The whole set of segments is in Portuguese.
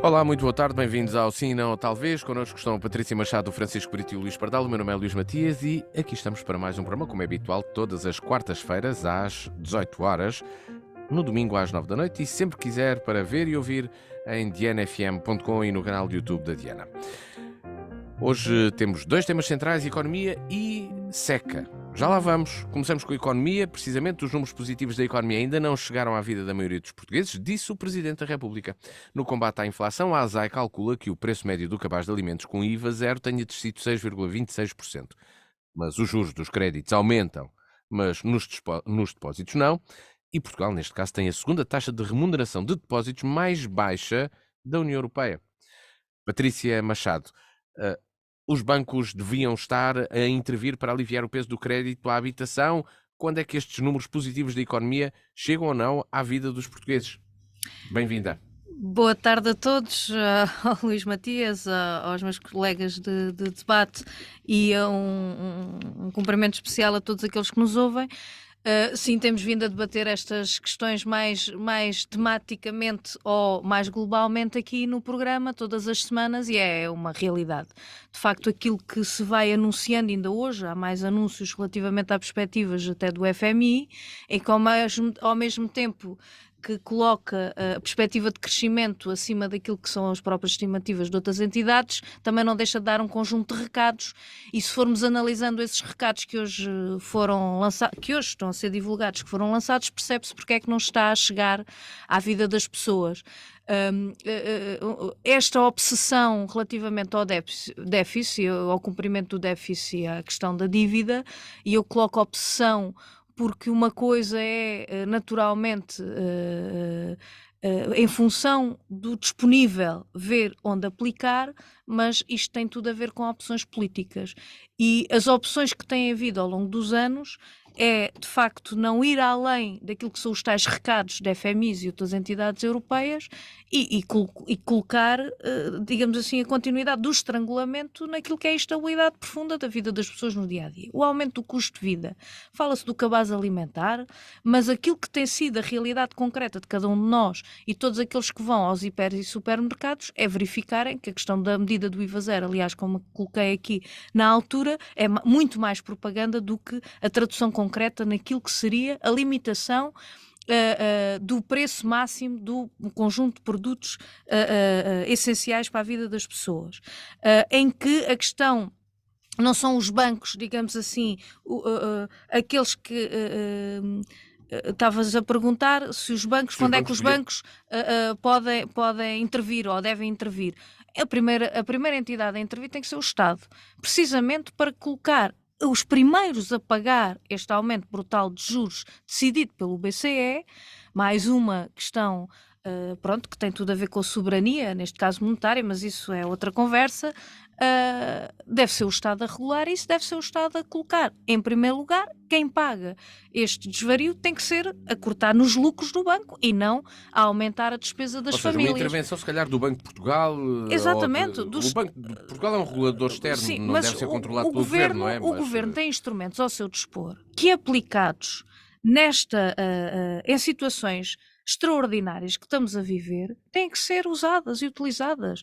Olá, muito boa tarde, bem-vindos ao Sim, Não, Talvez. Connosco estão a Patrícia Machado, o Francisco Brito e o Luís Pardal. O meu nome é Luís Matias e aqui estamos para mais um programa, como é habitual, todas as quartas-feiras às 18 horas, no domingo às 9 da noite e sempre quiser para ver e ouvir em dianafm.com e no canal do YouTube da Diana. Hoje temos dois temas centrais, economia e seca. Já lá vamos. Começamos com a economia. Precisamente, os números positivos da economia ainda não chegaram à vida da maioria dos portugueses, disse o Presidente da República. No combate à inflação, a ASAI calcula que o preço médio do cabaz de alimentos com IVA zero tenha descido 6,26%. Mas os juros dos créditos aumentam, mas nos depósitos não. E Portugal, neste caso, tem a segunda taxa de remuneração de depósitos mais baixa da União Europeia. Patrícia Machado, eh, os bancos deviam estar a intervir para aliviar o peso do crédito à habitação. Quando é que estes números positivos da economia chegam ou não à vida dos portugueses? Bem-vinda. Boa tarde a todos, ao Luís Matias, aos meus colegas de debate e a um cumprimento especial a todos aqueles que nos ouvem. Sim, temos vindo a debater estas questões mais tematicamente ou mais globalmente aqui no programa todas as semanas e é uma realidade. De facto, aquilo que se vai anunciando ainda hoje, há mais anúncios relativamente a perspectivas até do FMI, e que ao mesmo tempo que coloca a perspectiva de crescimento acima daquilo que são as próprias estimativas de outras entidades, também não deixa de dar um conjunto de recados, e se formos analisando esses recados que hoje foram lançados, que hoje estão a ser divulgados, que foram lançados, percebe-se porque é que não está a chegar à vida das pessoas. Esta obsessão relativamente ao déficit, ao cumprimento do déficit, à questão da dívida, e eu coloco obsessão porque uma coisa é naturalmente em função do disponível ver onde aplicar, mas isto tem tudo a ver com opções políticas. E as opções que têm havido ao longo dos anos é, de facto, não ir além daquilo que são os tais recados da FMIs e outras entidades europeias e colocar, digamos assim, a continuidade do estrangulamento naquilo que é a estabilidade profunda da vida das pessoas no dia-a-dia. O aumento do custo de vida, fala-se do cabaz alimentar, mas aquilo que tem sido a realidade concreta de cada um de nós e todos aqueles que vão aos hiper e supermercados é verificarem que a questão da medida do IVA zero, aliás, como coloquei aqui na altura, é muito mais propaganda do que a tradução concreta naquilo que seria a limitação do preço máximo do conjunto de produtos essenciais para a vida das pessoas, em que a questão não são os bancos, digamos assim, aqueles que estavas a perguntar se os bancos, Se os quando é que bancos os deviam... bancos podem intervir ou devem intervir. A primeira entidade a intervir tem que ser o Estado, precisamente para colocar os primeiros a pagar este aumento brutal de juros decidido pelo BCE, mais uma questão pronto, que tem tudo a ver com a soberania, neste caso monetária, mas isso é outra conversa. Deve ser o Estado a regular isso, deve ser o Estado a colocar em primeiro lugar. Quem paga este desvario tem que ser a cortar nos lucros do banco e não a aumentar a despesa das Ou seja, uma famílias. intervenção, se calhar, do Banco de Portugal, Exatamente, o Banco de Portugal é um regulador externo, sim, não mas deve ser controlado pelo governo, não é? o governo tem instrumentos ao seu dispor que, aplicados em situações extraordinárias que estamos a viver, têm que ser usadas e utilizadas.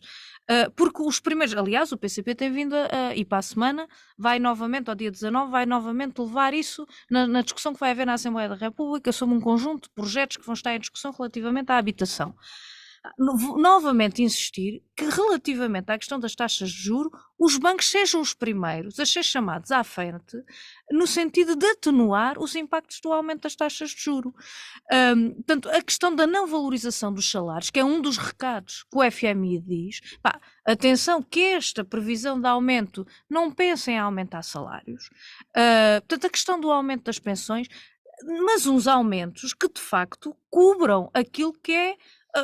Porque os primeiros, aliás, o PCP tem vindo e para a semana vai novamente, ao dia 19, vai novamente levar isso na discussão que vai haver na Assembleia da República sobre um conjunto de projetos que vão estar em discussão relativamente à habitação. Novamente insistir que, relativamente à questão das taxas de juro, os bancos sejam os primeiros a ser chamados à frente no sentido de atenuar os impactos do aumento das taxas de juro. Portanto, a questão da não valorização dos salários, que é um dos recados que o FMI diz, pá, atenção que esta previsão de aumento não pensa em aumentar salários. Portanto, a questão do aumento das pensões, mas uns aumentos que de facto cubram aquilo que é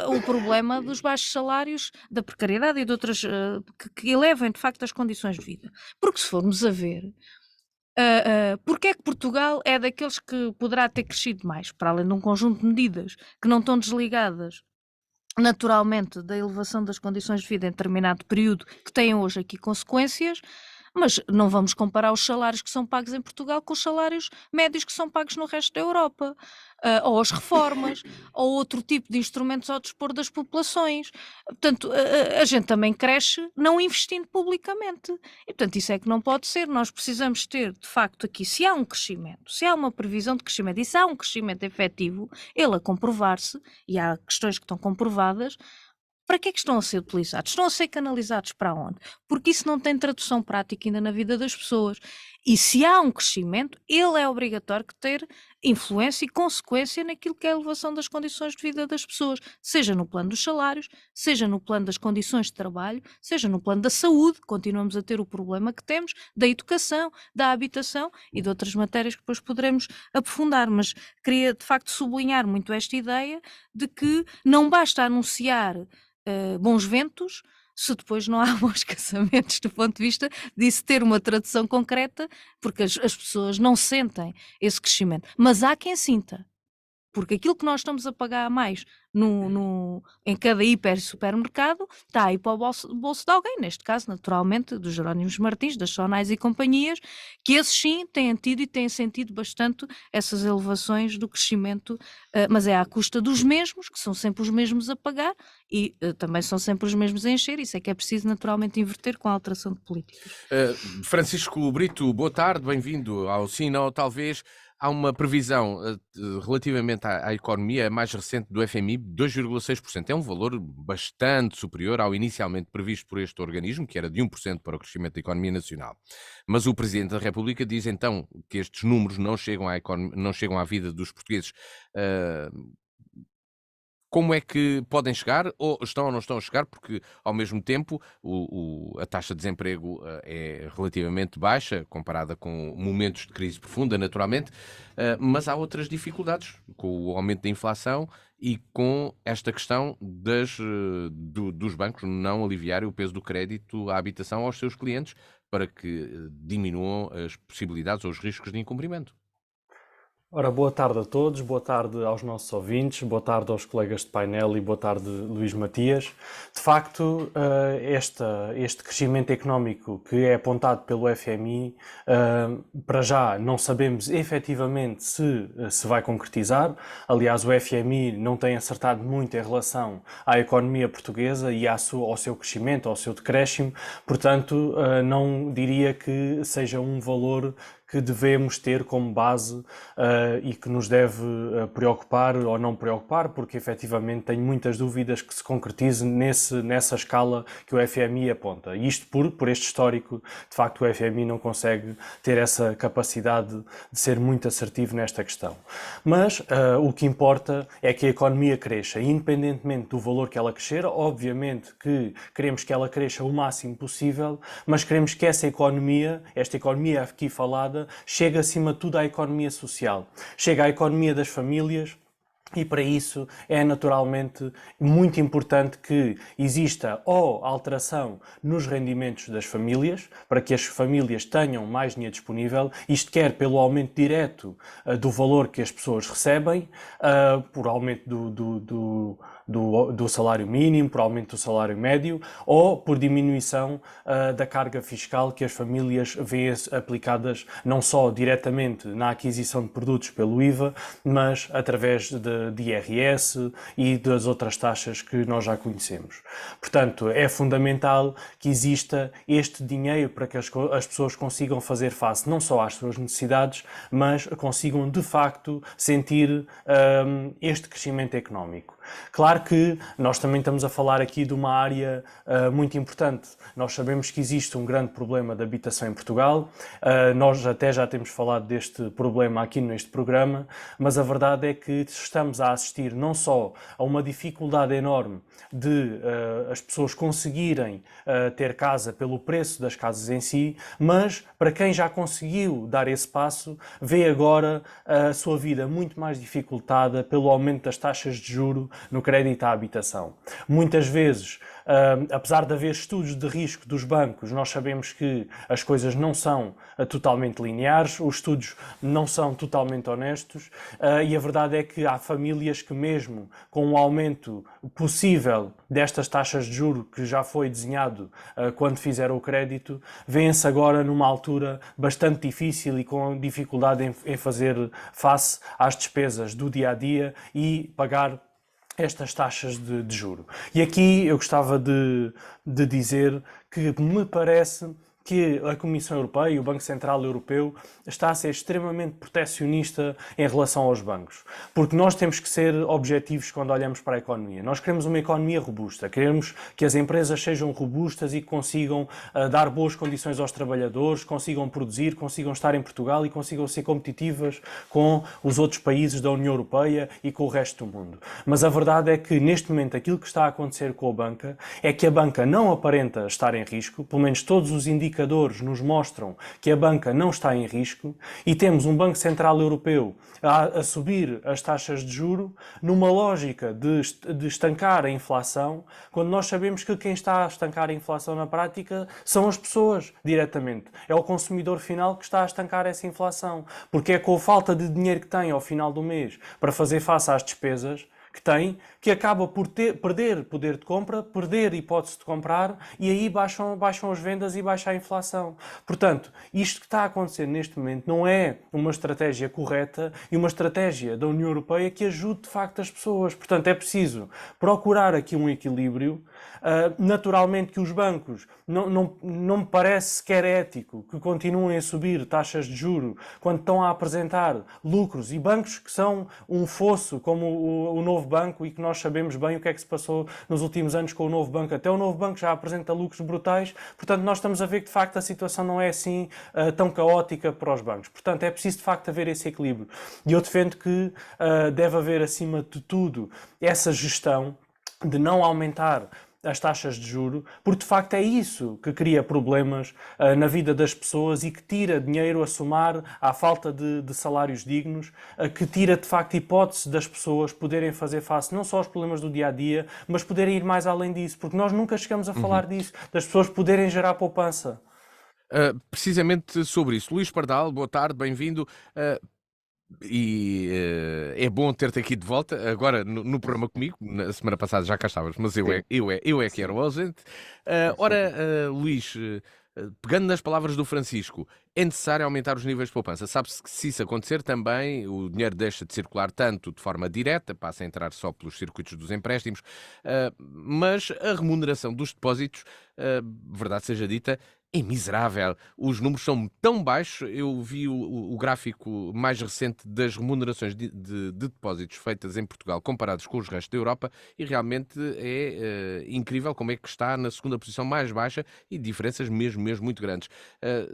o problema dos baixos salários, da precariedade e de outras que elevem de facto as condições de vida. Porque se formos a ver, porque é que Portugal é daqueles que poderá ter crescido mais, para além de um conjunto de medidas que não estão desligadas naturalmente da elevação das condições de vida em determinado período, que têm hoje aqui consequências. mas não vamos comparar os salários que são pagos em Portugal com os salários médios que são pagos no resto da Europa, ou as reformas, ou outro tipo de instrumentos ao dispor das populações. Portanto, a gente também cresce não investindo publicamente. E, portanto, isso é que não pode ser. Nós precisamos ter, de facto, aqui, se há um crescimento, se há uma previsão de crescimento e se há um crescimento efetivo, ele a comprovar-se, e há questões que estão comprovadas, para que é que estão a ser utilizados? Estão a ser canalizados para onde? Porque isso não tem tradução prática ainda na vida das pessoas. E se há um crescimento, ele é obrigatório que ter influência e consequência naquilo que é a elevação das condições de vida das pessoas, seja no plano dos salários, seja no plano das condições de trabalho, seja no plano da saúde, continuamos a ter o problema que temos, da educação, da habitação e de outras matérias que depois poderemos aprofundar, mas queria de facto sublinhar muito esta ideia de que não basta anunciar bons ventos, se depois não há bons casamentos do ponto de vista disso ter uma tradução concreta, porque as pessoas não sentem esse crescimento. Mas há quem sinta, porque aquilo que nós estamos a pagar a mais em cada hiper supermercado está aí para o bolso de alguém, neste caso, naturalmente, dos Jerónimos Martins, das Sonais e companhias, que esses sim têm tido e têm sentido bastante essas elevações do crescimento, mas é à custa dos mesmos, que são sempre os mesmos a pagar e também são sempre os mesmos a encher. Isso é que é preciso naturalmente inverter com a alteração de políticas. Francisco Brito, boa tarde, bem-vindo ao Sim, não, talvez. Há uma previsão relativamente à economia mais recente do FMI, 2,6%. É um valor bastante superior ao inicialmente previsto por este organismo, que era de 1% para o crescimento da economia nacional. Mas o Presidente da República diz então que estes números não chegam à vida dos portugueses. Como é que podem chegar, ou estão ou não estão a chegar, porque ao mesmo tempo a taxa de desemprego é relativamente baixa, comparada com momentos de crise profunda, naturalmente, mas há outras dificuldades, com o aumento da inflação e com esta questão dos bancos não aliviarem o peso do crédito à habitação aos seus clientes, para que diminuam as possibilidades ou os riscos de incumprimento. Ora, boa tarde a todos, boa tarde aos nossos ouvintes, boa tarde aos colegas de painel e boa tarde, Luís Matias. De facto, este crescimento económico que é apontado pelo FMI, para já não sabemos efetivamente se vai concretizar. Aliás, o FMI não tem acertado muito em relação à economia portuguesa e ao seu crescimento, ao seu decréscimo, portanto, não diria que seja um valor que devemos ter como base e que nos deve preocupar ou não preocupar, porque efetivamente tenho muitas dúvidas que se concretize nessa escala que o FMI aponta. E isto por este histórico, de facto o FMI não consegue ter essa capacidade de ser muito assertivo nesta questão. Mas o que importa é que a economia cresça, independentemente do valor que ela crescer. Obviamente que queremos que ela cresça o máximo possível, mas queremos que esta economia aqui falada, chega acima de tudo à economia social, chega à economia das famílias. E para isso é naturalmente muito importante que exista ou alteração nos rendimentos das famílias, para que as famílias tenham mais dinheiro disponível, isto quer pelo aumento direto do valor que as pessoas recebem, por aumento do salário mínimo, por aumento do salário médio, ou por diminuição da carga fiscal que as famílias veem aplicadas não só diretamente na aquisição de produtos pelo IVA, mas através de IRS e das outras taxas que nós já conhecemos. Portanto, é fundamental que exista este dinheiro para que as pessoas consigam fazer face não só às suas necessidades, mas consigam de facto sentir este crescimento económico. Claro que nós também estamos a falar aqui de uma área muito importante. Nós sabemos que existe um grande problema de habitação em Portugal. Nós até já temos falado deste problema aqui neste programa, mas a verdade é que estamos a assistir não só a uma dificuldade enorme de as pessoas conseguirem ter casa pelo preço das casas em si, mas para quem já conseguiu dar esse passo, vê agora a sua vida muito mais dificultada pelo aumento das taxas de juro, no crédito à habitação. Muitas vezes, apesar de haver estudos de risco dos bancos, nós sabemos que as coisas não são totalmente lineares, os estudos não são totalmente honestos, e a verdade é que há famílias que mesmo com um aumento possível destas taxas de juro que já foi desenhado quando fizeram o crédito, vêm-se agora numa altura bastante difícil e com dificuldade em fazer face às despesas do dia a dia e pagar estas taxas de juro. E aqui eu gostava de dizer que me parece que a Comissão Europeia e o Banco Central Europeu está a ser extremamente protecionista em relação aos bancos. Porque nós temos que ser objetivos quando olhamos para a economia. Nós queremos uma economia robusta, queremos que as empresas sejam robustas e que consigam dar boas condições aos trabalhadores, consigam produzir, consigam estar em Portugal e consigam ser competitivas com os outros países da União Europeia e com o resto do mundo. Mas a verdade é que neste momento aquilo que está a acontecer com a banca é que a banca não aparenta estar em risco, pelo menos todos os indicadores nos mostram que a banca não está em risco e temos um Banco Central Europeu a subir as taxas de juro numa lógica de estancar a inflação, quando nós sabemos que quem está a estancar a inflação na prática são as pessoas diretamente. É o consumidor final que está a estancar essa inflação, porque é com a falta de dinheiro que tem ao final do mês para fazer face às despesas que tem, que acaba por perder poder de compra, perder hipótese de comprar e aí baixam as vendas e baixa a inflação. Portanto, isto que está a acontecer neste momento não é uma estratégia correta e uma estratégia da União Europeia que ajude de facto as pessoas. Portanto, é preciso procurar aqui um equilíbrio. Naturalmente que os bancos não me parece sequer ético que continuem a subir taxas de juro quando estão a apresentar lucros e bancos que são um fosso como o Novo Banco e que nós sabemos bem o que é que se passou nos últimos anos com o Novo Banco. Até o Novo Banco já apresenta lucros brutais, portanto nós estamos a ver que de facto a situação não é assim tão caótica para os bancos. Portanto é preciso de facto haver esse equilíbrio. E eu defendo que deve haver acima de tudo essa gestão de não aumentar as taxas de juro, porque de facto é isso que cria problemas na vida das pessoas e que tira dinheiro a somar à falta de salários dignos, que tira de facto hipótese das pessoas poderem fazer face não só aos problemas do dia-a-dia, mas poderem ir mais além disso, porque nós nunca chegamos a falar disso, das pessoas poderem gerar poupança. Precisamente sobre isso. Luís Pardal, boa tarde, bem-vindo. É bom ter-te aqui de volta, agora no programa comigo. Na semana passada já cá estavas, mas eu é que era o ausente. Luís, pegando nas palavras do Francisco, é necessário aumentar os níveis de poupança. Sabe-se que se isso acontecer também, o dinheiro deixa de circular tanto de forma direta, passa a entrar só pelos circuitos dos empréstimos, mas a remuneração dos depósitos, verdade seja dita, é miserável. Os números são tão baixos. Eu vi o gráfico mais recente das remunerações de depósitos feitas em Portugal comparados com os restos da Europa e realmente é incrível como é que está na segunda posição mais baixa e diferenças mesmo muito grandes.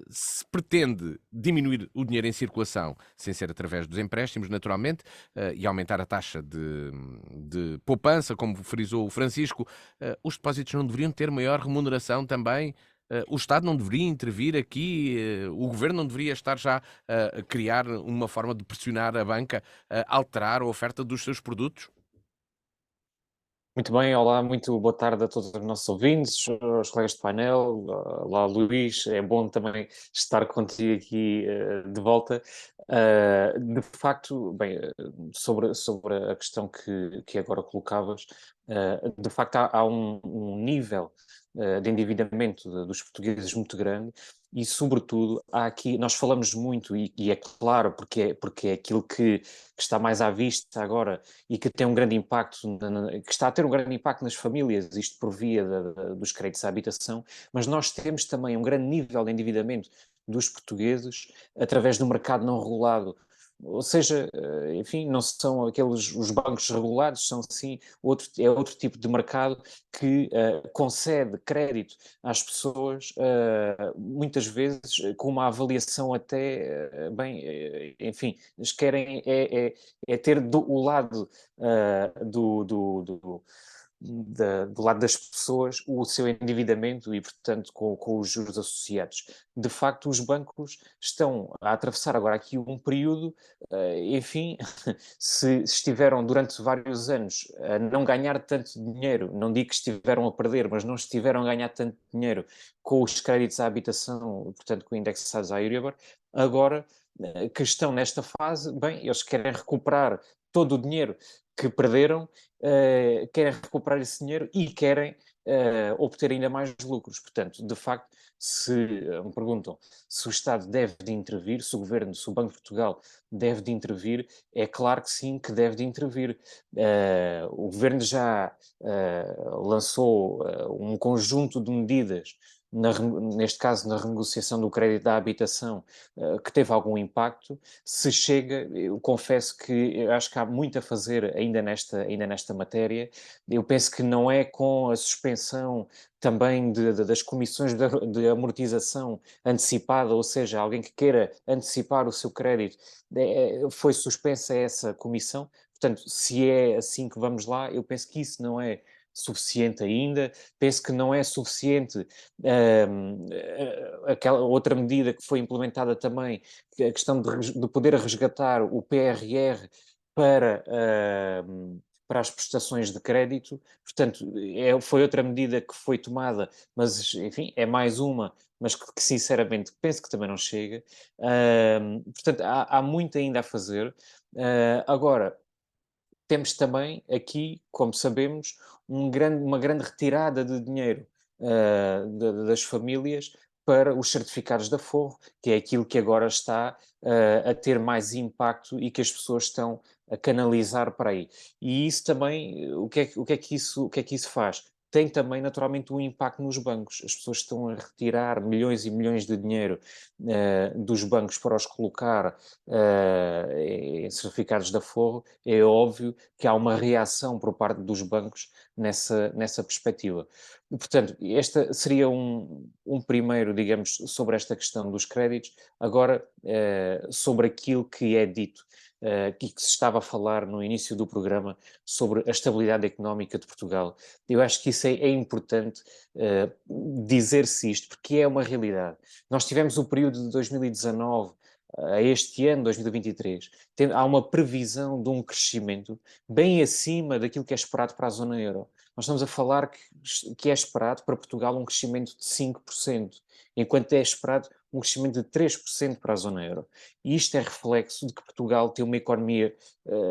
Se pretende diminuir o dinheiro em circulação, sem ser através dos empréstimos, naturalmente, e aumentar a taxa de poupança, como frisou o Francisco, os depósitos não deveriam ter maior remuneração também? O Estado não deveria intervir aqui? O Governo não deveria estar já a criar uma forma de pressionar a banca a alterar a oferta dos seus produtos? Muito bem, olá, muito boa tarde a todos os nossos ouvintes, aos colegas de painel. Olá, Luís, é bom também estar contigo aqui de volta. De facto, bem, sobre a questão que agora colocavas, de facto há um nível de endividamento dos portugueses muito grande e, sobretudo, há aqui, nós falamos muito, e é claro, porque é aquilo que está mais à vista agora e que tem um grande impacto, que está a ter um grande impacto nas famílias, isto por via dos créditos à habitação, mas nós temos também um grande nível de endividamento dos portugueses através do mercado não regulado. Ou seja, enfim, não são os bancos regulados, são sim outro tipo de mercado que concede crédito às pessoas, muitas vezes com uma avaliação até, enfim, eles querem ter o lado do lado das pessoas o seu endividamento e, portanto, com os juros associados. De facto, os bancos estão a atravessar agora aqui um período, enfim, se estiveram durante vários anos a não ganhar tanto dinheiro, não digo que estiveram a perder, mas não estiveram a ganhar tanto dinheiro com os créditos à habitação, portanto, com indexados à Euribor, agora que estão nesta fase, bem, eles querem recuperar todo o dinheiro que perderam, querem recuperar esse dinheiro e querem obter ainda mais lucros. Portanto, de facto, se me perguntam se o Estado deve de intervir, se o Governo, se o Banco de Portugal deve de intervir, é claro que sim, que deve de intervir. O Governo já lançou um conjunto de medidas neste caso na renegociação do crédito da habitação, que teve algum impacto. Se chega, eu confesso que eu acho que há muito a fazer ainda nesta matéria. Eu penso que não é com a suspensão também das comissões de amortização antecipada, ou seja, alguém que queira antecipar o seu crédito, foi suspensa essa comissão. Portanto, se é assim que vamos lá, eu penso que isso não é suficiente ainda. Penso que não é suficiente aquela outra medida que foi implementada também, que é a questão de poder resgatar o PRR para, para as prestações de crédito. Portanto, foi outra medida que foi tomada, mas, enfim, é mais uma, mas que sinceramente penso que também não chega. Portanto, há muito ainda a fazer. Agora, temos também aqui, como sabemos, uma grande retirada de dinheiro das famílias para os certificados de aforro, que é aquilo que agora está a ter mais impacto e que as pessoas estão a canalizar para aí. E isso também, o que é que isso faz? Tem também, naturalmente, um impacto nos bancos. As pessoas estão a retirar milhões e milhões de dinheiro dos bancos para os colocar em certificados de aforro. É óbvio que há uma reação por parte dos bancos nessa perspectiva. E, portanto, este seria um primeiro, digamos, sobre esta questão dos créditos. Agora, sobre aquilo que é dito, que se estava a falar no início do programa, sobre a estabilidade económica de Portugal. Eu acho que isso é importante dizer-se isto, porque é uma realidade. Nós tivemos o período de 2019 a este ano, 2023, há uma previsão de um crescimento bem acima daquilo que é esperado para a zona euro. Nós estamos a falar que é esperado para Portugal um crescimento de 5%, enquanto é esperado um crescimento de 3% para a zona euro. E isto é reflexo de que Portugal tem uma economia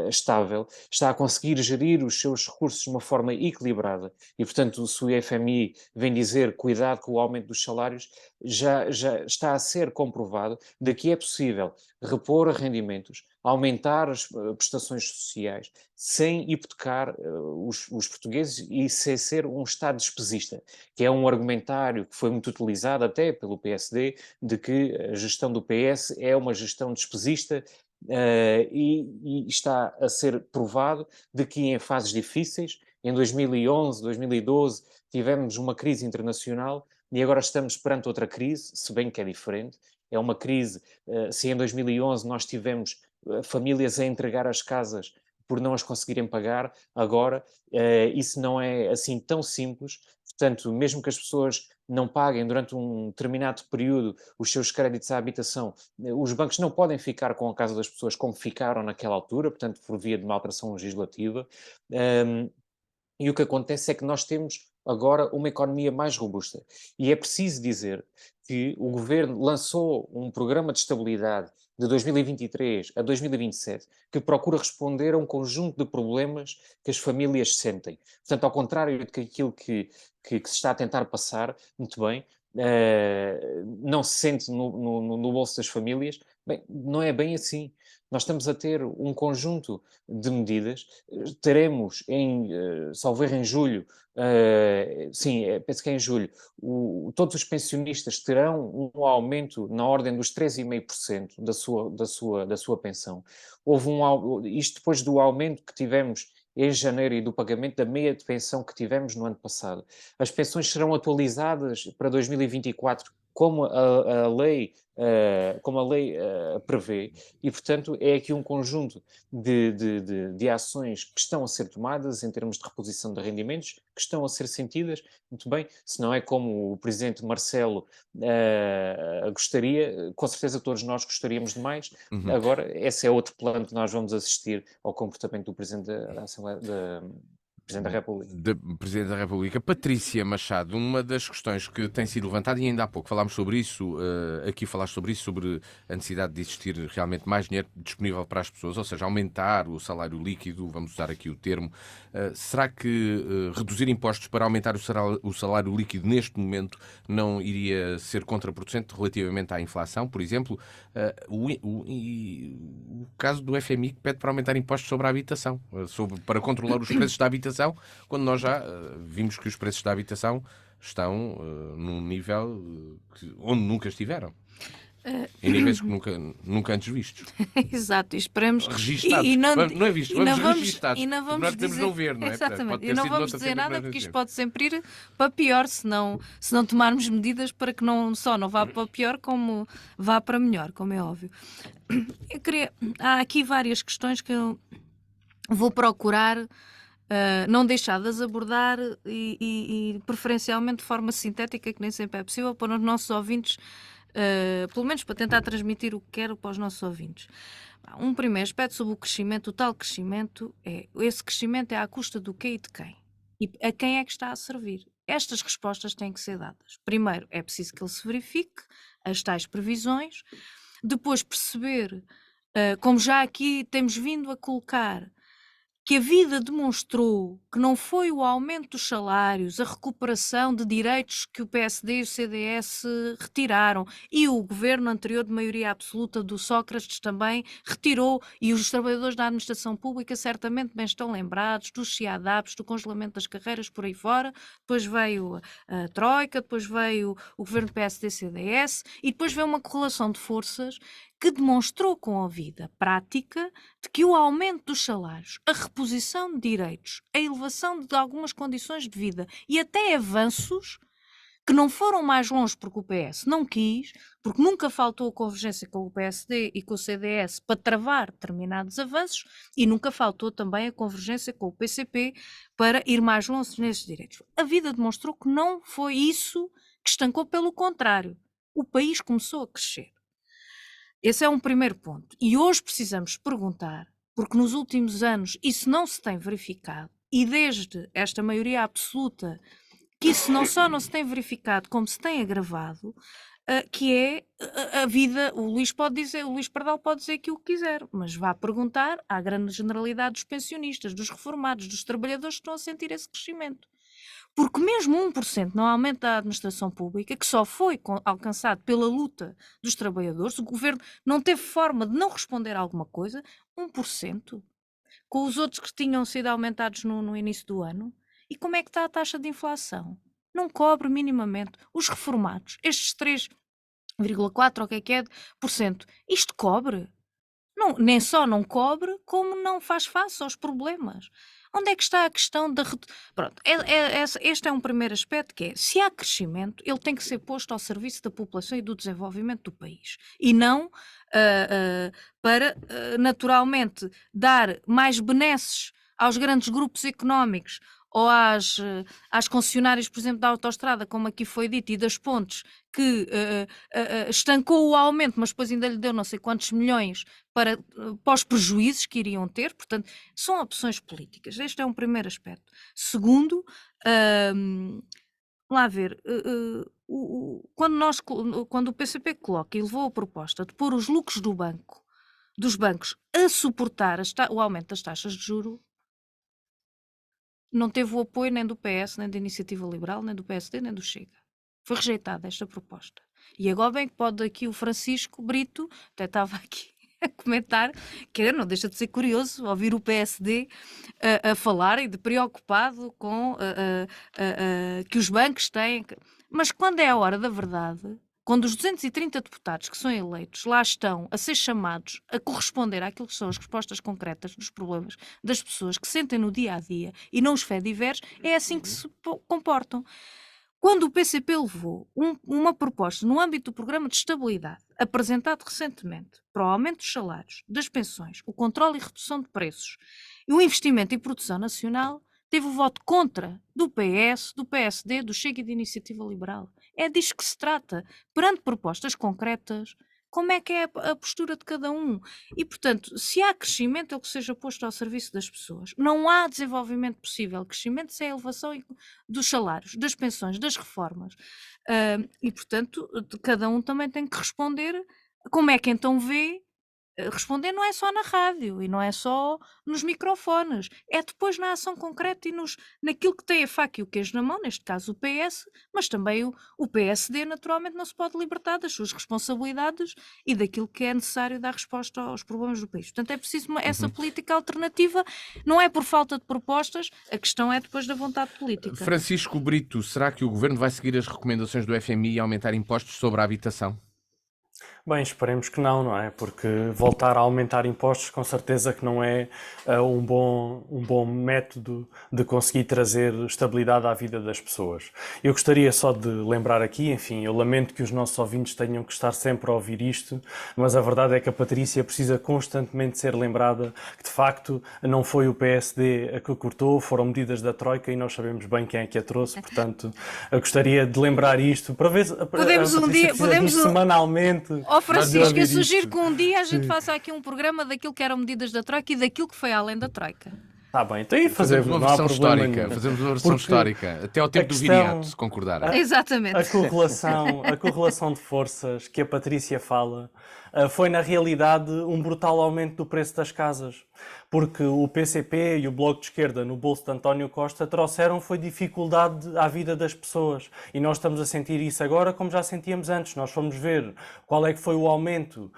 estável, está a conseguir gerir os seus recursos de uma forma equilibrada e, portanto, se o FMI vem dizer cuidado com o aumento dos salários, já está a ser comprovado de que é possível repor rendimentos, aumentar as prestações sociais, sem hipotecar os portugueses e sem ser um Estado despesista, que é um argumentário que foi muito utilizado até pelo PSD, de que a gestão do PS é uma gestão despesista, e está a ser provado de que em fases difíceis, em 2011, 2012, tivemos uma crise internacional e agora estamos perante outra crise, se bem que é diferente. É uma crise, se em 2011 nós tivemos famílias a entregar as casas por não as conseguirem pagar, agora isso não é assim tão simples. Portanto, mesmo que as pessoas não paguem durante um determinado período os seus créditos à habitação, os bancos não podem ficar com a casa das pessoas como ficaram naquela altura, portanto, por via de uma alteração legislativa. E o que acontece é que nós temos agora uma economia mais robusta. E é preciso dizer que o governo lançou um programa de estabilidade de 2023 a 2027 que procura responder a um conjunto de problemas que as famílias sentem. Portanto, ao contrário daquilo que se está a tentar passar, muito bem, não se sente no bolso das famílias. Bem, não é bem assim. Nós estamos a ter um conjunto de medidas. Teremos, salvo erro, em julho, penso que é em julho, todos os pensionistas terão um aumento na ordem dos 3,5% da sua pensão. Isto depois do aumento que tivemos em janeiro e do pagamento da meia de pensão que tivemos no ano passado. As pensões serão atualizadas para 2024 como como a lei prevê, e, portanto, é aqui um conjunto de ações que estão a ser tomadas em termos de reposição de rendimentos, que estão a ser sentidas, muito bem, se não é como o presidente Marcelo gostaria, com certeza todos nós gostaríamos de mais. Uhum. Agora, esse é outro plano que nós vamos assistir ao comportamento do Presidente da Assembleia, Presidente da República. Da Presidente da República, Patrícia Machado, uma das questões que tem sido levantada, e ainda há pouco falámos sobre isso, aqui falaste sobre isso, sobre a necessidade de existir realmente mais dinheiro disponível para as pessoas, ou seja, aumentar o salário líquido, vamos usar aqui o termo. Será que reduzir impostos para aumentar o salário líquido neste momento não iria ser contraproducente relativamente à inflação? Por exemplo, o caso do FMI que pede para aumentar impostos sobre a habitação, para controlar os preços da habitação, quando nós já vimos que os preços da habitação estão num nível onde nunca estiveram. Em níveis que nunca antes vistos. Exato, e esperemos. Registados. Não é visto, vamos registados. Nós podemos não ver, não é? Exatamente, e não vamos dizer nada porque isto pode sempre ir para pior se não tomarmos medidas para que não vá para pior, como vá para melhor, como é óbvio. Há aqui várias questões que eu vou procurar não deixadas abordar e preferencialmente de forma sintética, que nem sempre é possível, para os nossos ouvintes, pelo menos para tentar transmitir o que quero para os nossos ouvintes. Um primeiro aspecto sobre o crescimento, o tal crescimento, esse crescimento é à custa do quê e de quem? E a quem é que está a servir? Estas respostas têm que ser dadas. Primeiro, é preciso que ele se verifique as tais previsões, depois perceber, como já aqui temos vindo a colocar, que a vida demonstrou que não foi o aumento dos salários, a recuperação de direitos que o PSD e o CDS retiraram, e o governo anterior de maioria absoluta do Sócrates também retirou, e os trabalhadores da administração pública certamente bem estão lembrados dos CIADAPs, do congelamento das carreiras por aí fora. Depois veio a Troika, depois veio o governo PSD-CDS, e depois veio uma correlação de forças que demonstrou com a vida prática de que o aumento dos salários, a reposição de direitos, a elevação de algumas condições de vida e até avanços que não foram mais longe porque o PS não quis, porque nunca faltou a convergência com o PSD e com o CDS para travar determinados avanços, e nunca faltou também a convergência com o PCP para ir mais longe nesses direitos. A vida demonstrou que não foi isso que estancou, pelo contrário. O país começou a crescer. Esse é um primeiro ponto. E hoje precisamos perguntar, porque nos últimos anos isso não se tem verificado, e desde esta maioria absoluta, que isso não só não se tem verificado, como se tem agravado, que é a vida. O Luís Pardal pode dizer aquilo que quiser, mas vá perguntar à grande generalidade dos pensionistas, dos reformados, dos trabalhadores que estão a sentir esse crescimento. Porque mesmo 1% no aumento da administração pública, que só foi alcançado pela luta dos trabalhadores, o governo não teve forma de não responder a alguma coisa, 1%, com os outros que tinham sido aumentados no início do ano. E como é que está a taxa de inflação? Não cobre minimamente. Os reformados, estes 3,4% ou o que é, por cento, isto cobre? Não, nem só não cobre, como não faz face aos problemas. Onde é que está a questão da... Pronto, este é um primeiro aspecto, que é, se há crescimento, ele tem que ser posto ao serviço da população e do desenvolvimento do país. E não para, naturalmente, dar mais benesses aos grandes grupos económicos ou às concessionárias, por exemplo, da autoestrada, como aqui foi dito, e das pontes, que estancou o aumento, mas depois ainda lhe deu não sei quantos milhões para os prejuízos que iriam ter. Portanto, são opções políticas. Este é um primeiro aspecto. Segundo, vamos lá ver, quando o PCP coloca e levou a proposta de pôr os lucros dos bancos a suportar o aumento das taxas de juros, não teve o apoio nem do PS, nem da Iniciativa Liberal, nem do PSD, nem do Chega. Foi rejeitada esta proposta. E agora bem que pode aqui o Francisco Brito, até estava aqui a comentar, que não deixa de ser curioso ouvir o PSD a falar e de preocupado com que os bancos têm... Mas quando é a hora da verdade, quando os 230 deputados que são eleitos lá estão a ser chamados a corresponder àquilo que são as respostas concretas dos problemas das pessoas que sentem no dia a dia e não os fediveres, é assim que se comportam. Quando o PCP levou uma proposta no âmbito do programa de estabilidade, apresentado recentemente, para o aumento dos salários, das pensões, o controle e redução de preços e o investimento em produção nacional, teve o voto contra do PS, do PSD, do Chega e da Iniciativa Liberal. É disto que se trata. Perante propostas concretas, como é que é a postura de cada um? E, portanto, se há crescimento, é o que seja posto ao serviço das pessoas. Não há desenvolvimento possível. Crescimento sem a elevação dos salários, das pensões, das reformas. E, portanto, cada um também tem que responder como é que então vê. Responder não é só na rádio e não é só nos microfones, é depois na ação concreta e naquilo que tem a faca e o queijo na mão, neste caso o PS, mas também o PSD naturalmente não se pode libertar das suas responsabilidades e daquilo que é necessário dar resposta aos problemas do país. Portanto, é preciso essa política alternativa, não é por falta de propostas, a questão é depois da vontade política. Francisco Brito, será que o Governo vai seguir as recomendações do FMI e aumentar impostos sobre a habitação? Bem, esperemos que não é? Porque voltar a aumentar impostos com certeza que não é um bom método de conseguir trazer estabilidade à vida das pessoas. Eu gostaria só de lembrar aqui, enfim, eu lamento que os nossos ouvintes tenham que estar sempre a ouvir isto, mas a verdade é que a Patrícia precisa constantemente ser lembrada que de facto não foi o PSD a que cortou, foram medidas da Troika e nós sabemos bem quem é que a trouxe, portanto eu gostaria de lembrar isto para ver podemos um dia, semanalmente. Francisco, eu sugiro que um dia a gente faça aqui um programa daquilo que eram medidas da Troika e daquilo que foi além da Troika. Está bem, então fazemos uma versão histórica. Fazemos uma versão histórica, até ao tempo do Viriato, se concordarem. Exatamente. A correlação de forças que a Patrícia fala foi na realidade um brutal aumento do preço das casas. Porque o PCP e o Bloco de Esquerda no bolso de António Costa trouxeram foi dificuldade à vida das pessoas. E nós estamos a sentir isso agora como já sentíamos antes. Nós fomos ver qual é que foi o aumento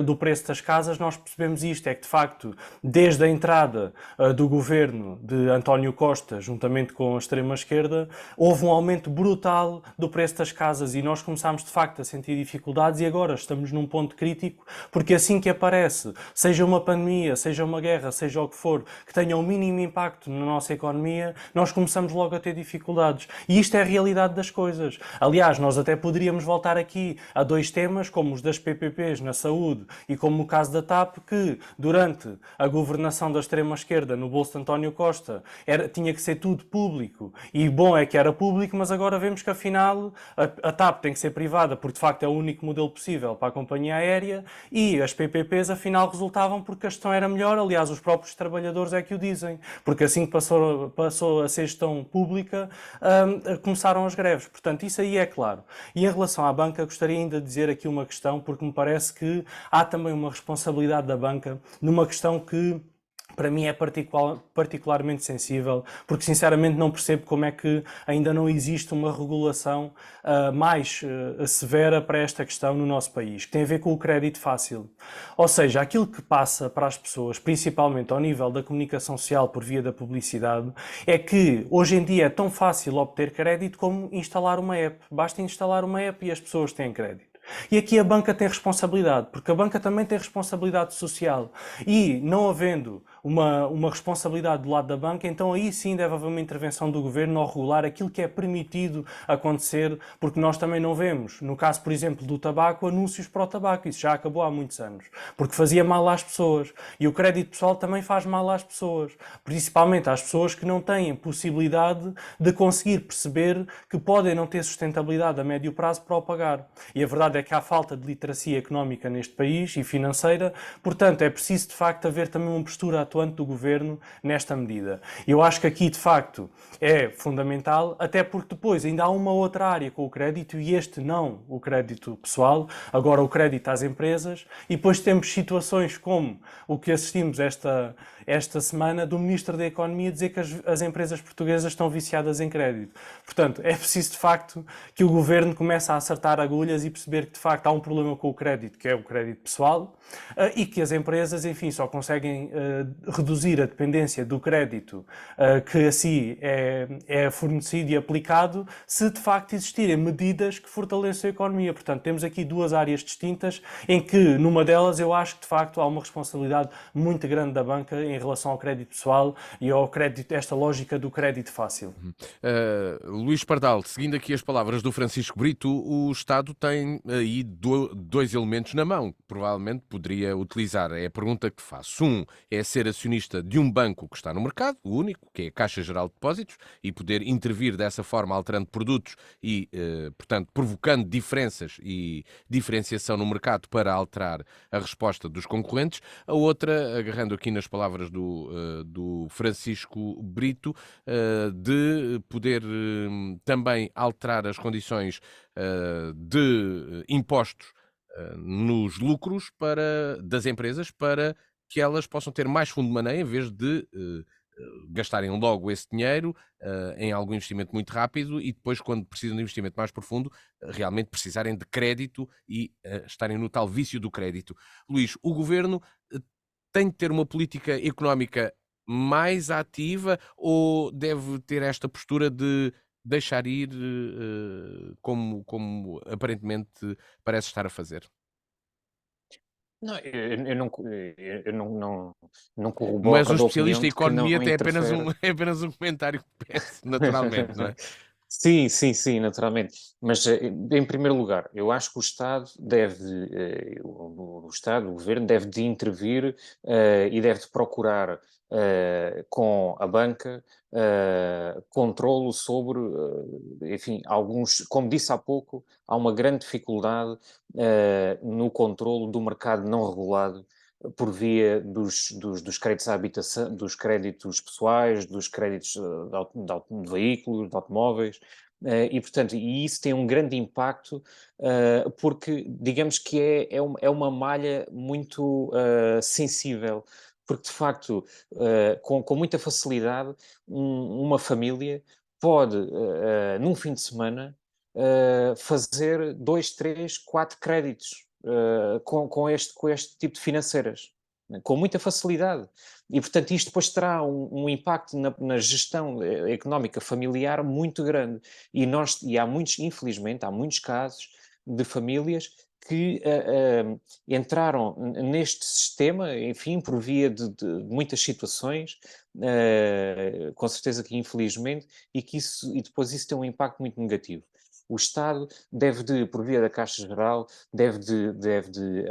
do preço das casas, nós percebemos isto, é que de facto, desde a entrada do governo de António Costa, juntamente com a extrema-esquerda, houve um aumento brutal do preço das casas e nós começámos de facto a sentir dificuldades e agora estamos num ponto crítico, porque assim que aparece, seja uma pandemia, seja uma guerra, seja o que for, que tenha o mínimo impacto na nossa economia, nós começamos logo a ter dificuldades. E isto é a realidade das coisas. Aliás, nós até poderíamos voltar aqui a dois temas, como os das PPPs na saúde e como o caso da TAP, que durante a governação da extrema-esquerda no bolso de António Costa tinha que ser tudo público. E bom é que era público, mas agora vemos que afinal a TAP tem que ser privada, porque de facto é o único modelo possível para a companhia aérea e as PPPs afinal resultavam porque a gestão era melhor. Aliás, os próprios trabalhadores é que o dizem, porque assim que passou a ser gestão pública, começaram as greves. Portanto, isso aí é claro. E em relação à banca, gostaria ainda de dizer aqui uma questão, porque me parece que há também uma responsabilidade da banca numa questão que para mim é particularmente sensível, porque sinceramente não percebo como é que ainda não existe uma regulação mais severa para esta questão no nosso país, que tem a ver com o crédito fácil. Ou seja, aquilo que passa para as pessoas, principalmente ao nível da comunicação social por via da publicidade, é que hoje em dia é tão fácil obter crédito como instalar uma app. Basta instalar uma app e as pessoas têm crédito. E aqui a banca tem responsabilidade, porque a banca também tem responsabilidade social. E não havendo uma responsabilidade do lado da banca, então aí sim deve haver uma intervenção do governo ao regular aquilo que é permitido acontecer, porque nós também não vemos, no caso, por exemplo, do tabaco, anúncios para o tabaco. Isso já acabou há muitos anos, porque fazia mal às pessoas. E o crédito pessoal também faz mal às pessoas, principalmente às pessoas que não têm possibilidade de conseguir perceber que podem não ter sustentabilidade a médio prazo para o pagar. E a verdade é que há falta de literacia económica neste país e financeira, portanto é preciso de facto haver também uma postura atuante do governo nesta medida. Eu acho que aqui de facto é fundamental, até porque depois ainda há uma outra área com o crédito e este não, o crédito pessoal, agora o crédito às empresas, e depois temos situações como o que assistimos esta semana do Ministro da Economia dizer que as empresas portuguesas estão viciadas em crédito. Portanto, é preciso de facto que o governo comece a acertar agulhas e perceber que de facto há um problema com o crédito, que é o crédito pessoal, e que as empresas, enfim, só conseguem reduzir a dependência do crédito que assim é fornecido e aplicado se de facto existirem medidas que fortaleçam a economia. Portanto, temos aqui duas áreas distintas em que, numa delas, eu acho que de facto há uma responsabilidade muito grande da banca em relação ao crédito pessoal e ao crédito, esta lógica do crédito fácil. Luís Pardal, seguindo aqui as palavras do Francisco Brito, o Estado tem aí dois elementos na mão que provavelmente poderia utilizar. É a pergunta que te faço. Um é ser acionista de um banco que está no mercado, o único, que é a Caixa Geral de Depósitos, e poder intervir dessa forma alterando produtos e, portanto, provocando diferenças e diferenciação no mercado para alterar a resposta dos concorrentes. A outra, agarrando aqui nas palavras do Francisco Brito, de poder também alterar as condições de impostos nos lucros das empresas para que elas possam ter mais fundo de maneio em vez de gastarem logo esse dinheiro em algum investimento muito rápido e depois, quando precisam de investimento mais profundo, realmente precisarem de crédito e estarem no tal vício do crédito. Luís, o governo tem de ter uma política económica mais ativa ou deve ter esta postura de deixar ir como aparentemente parece estar a fazer? Não, eu não Mas um corroboro da especialista opinião em de que economia não até interfere. é apenas um comentário que peço, naturalmente, não é? Sim, sim, sim, naturalmente. Mas, em primeiro lugar, eu acho que o Estado deve, o Estado, o Governo, deve de intervir, e deve de procurar, com a banca, controlo sobre, enfim, como disse há pouco, há uma grande dificuldade, no controlo do mercado não regulado, por via dos créditos à habitação, dos créditos pessoais, dos créditos de veículos, de automóveis, e portanto, e isso tem um grande impacto, porque digamos que é uma malha muito sensível, porque de facto, com muita facilidade, uma família pode, num fim de semana, fazer 2, 3, 4 créditos com este tipo de financeiras, né, com muita facilidade. E, portanto, isto depois terá um impacto na gestão económica familiar muito grande. E há muitos, infelizmente, há muitos casos de famílias que entraram neste sistema, enfim, por via de muitas situações, com certeza que infelizmente, e depois isso tem um impacto muito negativo. O Estado deve de, por via da Caixa Geral, deve de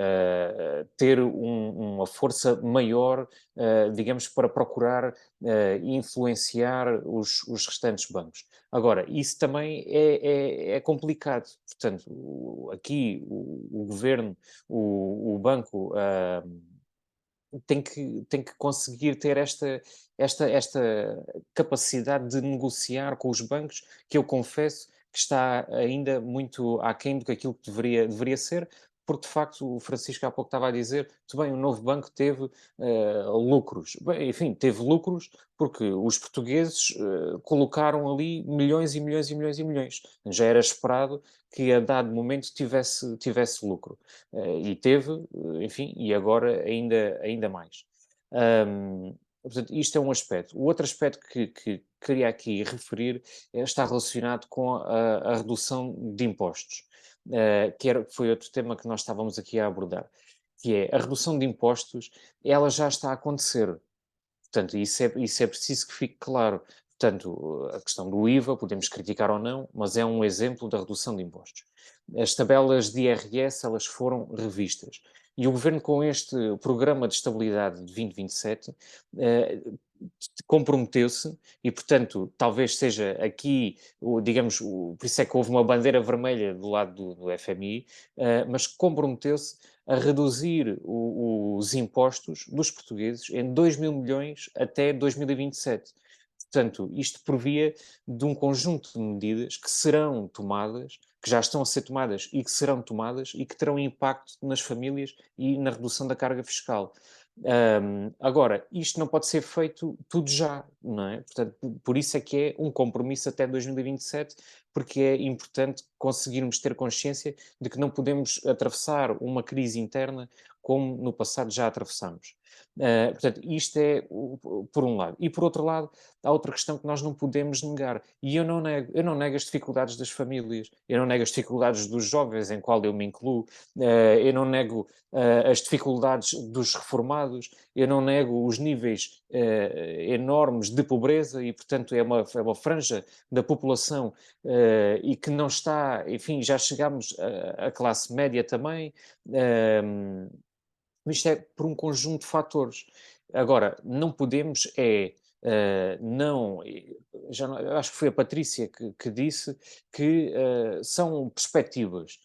ter uma força maior, digamos, para procurar influenciar os restantes bancos. Agora, isso também é complicado. Portanto, aqui o governo, o banco, tem que conseguir ter esta capacidade de negociar com os bancos, que eu confesso que está ainda muito aquém do que aquilo que deveria ser, porque de facto o Francisco há pouco estava a dizer, muito bem, o novo banco teve lucros. Bem, enfim, teve lucros porque os portugueses colocaram ali milhões e milhões e milhões e milhões. Já era esperado que a dado momento tivesse lucro. E teve, enfim, e agora ainda mais. Portanto, isto é um aspecto. O outro aspecto que queria aqui referir está relacionado com a redução de impostos, que foi outro tema que nós estávamos aqui a abordar, que é a redução de impostos, ela já está a acontecer. Portanto, isso é preciso que fique claro. Portanto, a questão do IVA, podemos criticar ou não, mas é um exemplo da redução de impostos. As tabelas de IRS, elas foram revistas. E o Governo, com este Programa de Estabilidade de 2027, comprometeu-se, e portanto, talvez seja aqui, digamos, por isso é que houve uma bandeira vermelha do lado do FMI, mas comprometeu-se a reduzir os impostos dos portugueses em 2 mil milhões até 2027. Portanto, isto por via de um conjunto de medidas que serão tomadas, que já estão a ser tomadas e que serão tomadas e que terão impacto nas famílias e na redução da carga fiscal. Agora, isto não pode ser feito tudo já, não é? Portanto, por isso é que é um compromisso até 2027, porque é importante conseguirmos ter consciência de que não podemos atravessar uma crise interna como no passado já atravessamos. Portanto, isto é por um lado. E por outro lado, há outra questão que nós não podemos negar. E eu não nego as dificuldades das famílias, eu não nego as dificuldades dos jovens, em qual eu me incluo, eu não nego as dificuldades dos reformados, eu não nego os níveis enormes de pobreza e, portanto, é uma franja da população e que não está, enfim, já chegamos à classe média também. Isto é por um conjunto de fatores. Agora, não podemos não, eu acho que foi a Patrícia que disse que são perspectivas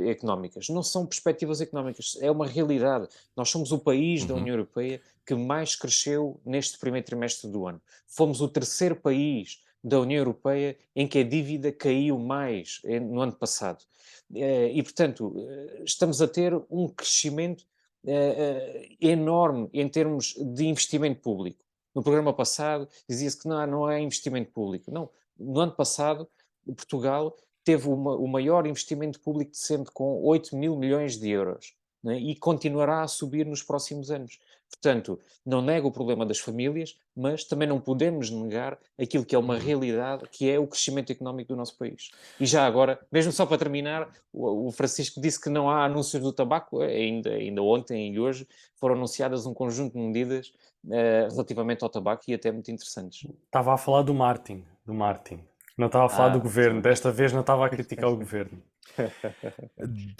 económicas. Não são perspectivas económicas, é uma realidade. Nós somos o país da Uhum. União Europeia que mais cresceu neste primeiro trimestre do ano. Fomos o terceiro país da União Europeia em que a dívida caiu mais no ano passado. E, portanto, estamos a ter um crescimento enorme em termos de investimento público. No programa passado dizia-se que não há investimento público. Não, no ano passado Portugal teve o maior investimento público de sempre, com 8 mil milhões de euros, né? E continuará a subir nos próximos anos. Portanto, não nego o problema das famílias, mas também não podemos negar aquilo que é uma Uhum. realidade, que é o crescimento económico do nosso país. E já agora, mesmo só para terminar, o Francisco disse que não há anúncios do tabaco, ainda ontem e hoje foram anunciadas um conjunto de medidas relativamente ao tabaco e até muito interessantes. Estava a falar do Martin, do Martin. Não estava a falar do governo. Desculpa. Desta vez não estava a criticar o governo.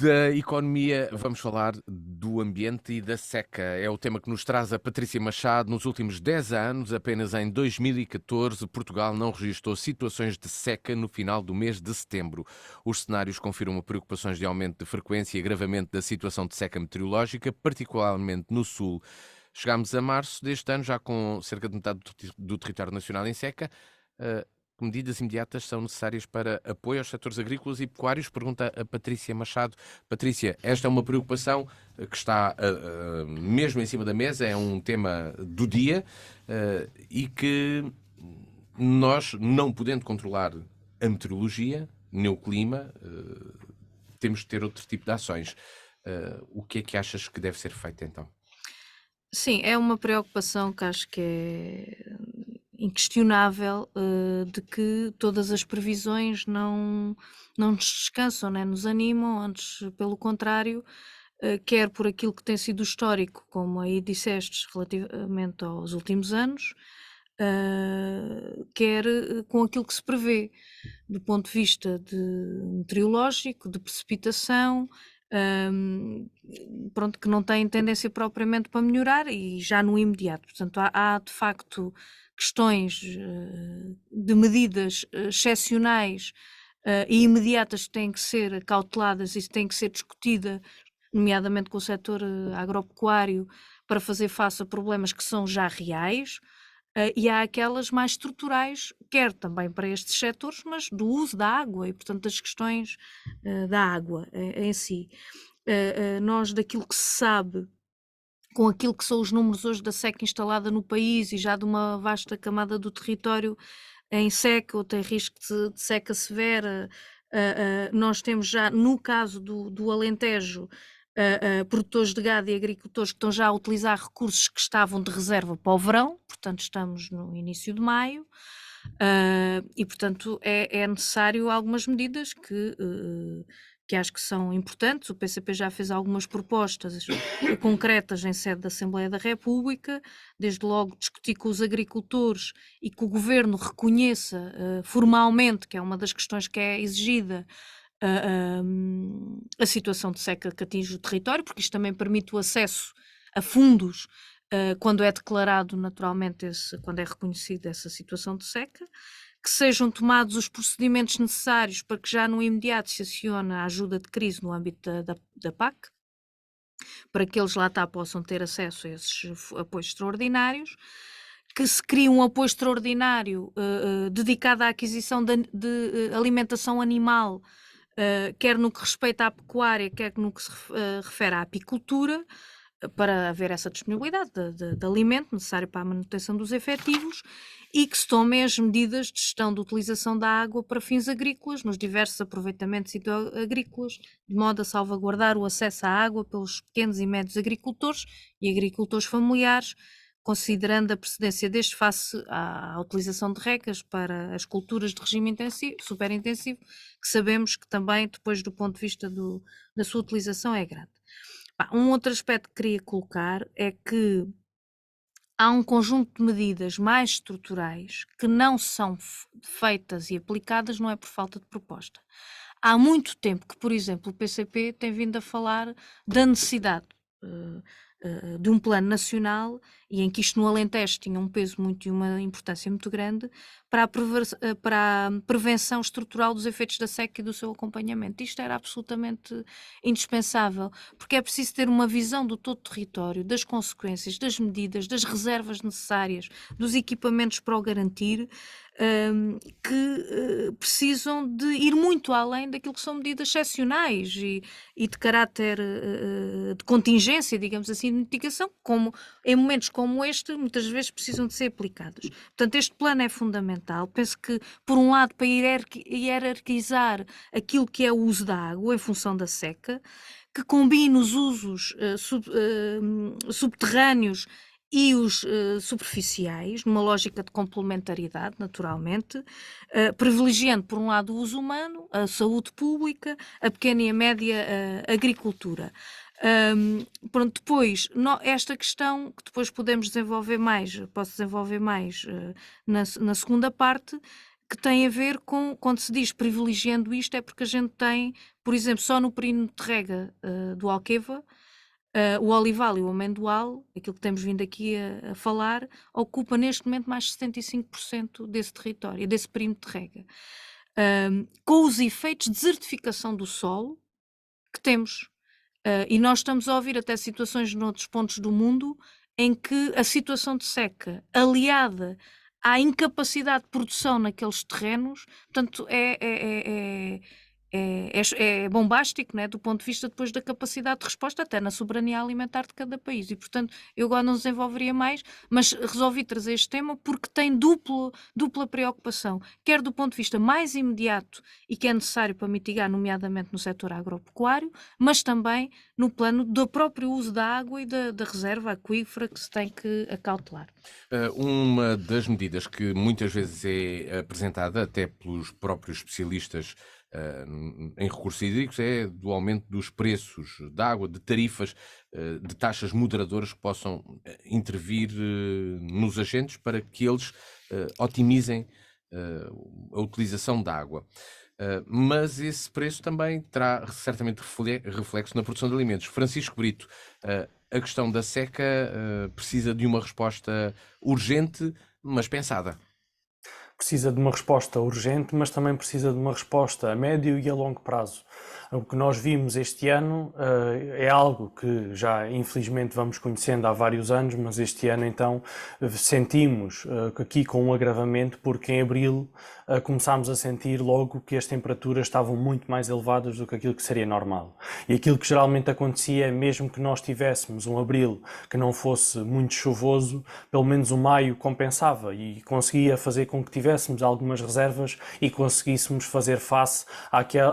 Da economia, vamos falar do ambiente e da seca. É o tema que nos traz a Patrícia Machado. Nos últimos 10 anos, apenas em 2014, Portugal não registrou situações de seca no final do mês de setembro. Os cenários confirmam preocupações de aumento de frequência e agravamento da situação de seca meteorológica, particularmente no sul. Chegámos a março deste ano, já com cerca de metade do território nacional em seca. Uh, Que medidas imediatas são necessárias para apoio aos setores agrícolas e pecuários? Pergunta a Patrícia Machado. Patrícia, esta é uma preocupação que está mesmo em cima da mesa, é um tema do dia e que nós, não podendo controlar a meteorologia, nem o clima, temos de ter outro tipo de ações. O que é que achas que deve ser feito então? Sim, é uma preocupação que acho que é inquestionável, de que todas as previsões não nos descansam, nem nos animam, antes pelo contrário, quer por aquilo que tem sido histórico, como aí disseste, relativamente aos últimos anos, quer com aquilo que se prevê, do ponto de vista meteorológico, de precipitação, hum, pronto, que não tem tendência propriamente para melhorar e já no imediato. Portanto, há de facto questões de medidas excepcionais e imediatas que têm que ser cauteladas e têm que ser discutidas, nomeadamente com o setor agropecuário, para fazer face a problemas que são já reais. E há aquelas mais estruturais, quer também para estes setores, mas do uso da água e, portanto, das questões da água em si. Nós, daquilo que se sabe, com aquilo que são os números hoje da seca instalada no país e já de uma vasta camada do território em seca ou tem risco de seca severa, nós temos já, no caso do Alentejo, produtores de gado e agricultores que estão já a utilizar recursos que estavam de reserva para o verão, portanto estamos no início de maio, e portanto é necessário algumas medidas que acho que são importantes. O PCP já fez algumas propostas concretas em sede da Assembleia da República, desde logo discutir com os agricultores e que o Governo reconheça formalmente, que é uma das questões que é exigida, a situação de seca que atinge o território, porque isto também permite o acesso a fundos quando é declarado naturalmente, quando é reconhecida essa situação de seca, que sejam tomados os procedimentos necessários para que já no imediato se acione a ajuda de crise no âmbito da PAC, para que eles lá está possam ter acesso a esses apoios extraordinários, que se crie um apoio extraordinário dedicado à aquisição de alimentação animal, quer no que respeita à pecuária, quer no que se refere à apicultura, para haver essa disponibilidade de alimento necessário para a manutenção dos efetivos e que se tomem as medidas de gestão de utilização da água para fins agrícolas, nos diversos aproveitamentos agrícolas, de modo a salvaguardar o acesso à água pelos pequenos e médios agricultores e agricultores familiares, considerando a precedência deste face à utilização de recas para as culturas de regime intensivo, superintensivo, que sabemos que também, depois do ponto de vista da sua utilização, é grande. Um outro aspecto que queria colocar é que há um conjunto de medidas mais estruturais que não são feitas e aplicadas, não é por falta de proposta. Há muito tempo que, por exemplo, o PCP tem vindo a falar da necessidade de um plano nacional, e em que isto no Alentejo tinha um peso muito e uma importância muito grande, para a prevenção estrutural dos efeitos da seca e do seu acompanhamento. Isto era absolutamente indispensável, porque é preciso ter uma visão do todo o território, das consequências, das medidas, das reservas necessárias, dos equipamentos para o garantir, que precisam de ir muito além daquilo que são medidas excepcionais e de caráter de contingência, digamos assim, de mitigação, como em momentos como este, muitas vezes precisam de ser aplicadas. Portanto, este plano é fundamental. Penso que, por um lado, para hierarquizar aquilo que é o uso da água em função da seca, que combine os usos subterrâneos e os superficiais, numa lógica de complementaridade, naturalmente, privilegiando, por um lado, o uso humano, a saúde pública, a pequena e a média agricultura. Pronto, depois, esta questão que depois podemos desenvolver mais, posso desenvolver mais na segunda parte, que tem a ver com, quando se diz privilegiando isto, é porque a gente tem, por exemplo, só no perímetro de rega do Alqueva, o olival e o amendoal, aquilo que temos vindo aqui a falar, ocupa neste momento mais de 75% desse território, desse perímetro de rega. Com os efeitos de desertificação do solo que temos. E nós estamos a ouvir até situações noutros pontos do mundo em que a situação de seca, aliada à incapacidade de produção naqueles terrenos, portanto, é bombástico, né, do ponto de vista depois da capacidade de resposta, até na soberania alimentar de cada país. E, portanto, eu agora não desenvolveria mais, mas resolvi trazer este tema porque tem dupla preocupação, quer do ponto de vista mais imediato e que é necessário para mitigar, nomeadamente no setor agropecuário, mas também no plano do próprio uso da água e da reserva aquífera que se tem que acautelar. Uma das medidas que muitas vezes é apresentada até pelos próprios especialistas em recursos hídricos é do aumento dos preços da água, de tarifas, de taxas moderadoras que possam intervir nos agentes para que eles otimizem a utilização da água. Mas esse preço também terá certamente reflexo na produção de alimentos. Francisco Brito, a questão da seca precisa de uma resposta urgente, mas pensada. Precisa de uma resposta urgente, mas também precisa de uma resposta a médio e a longo prazo. O que nós vimos este ano é algo que já infelizmente vamos conhecendo há vários anos, mas este ano então sentimos aqui com um agravamento, porque em abril começámos a sentir logo que as temperaturas estavam muito mais elevadas do que aquilo que seria normal. E aquilo que geralmente acontecia é, mesmo que nós tivéssemos um abril que não fosse muito chuvoso, pelo menos o maio compensava e conseguia fazer com que tivéssemos algumas reservas e conseguíssemos fazer face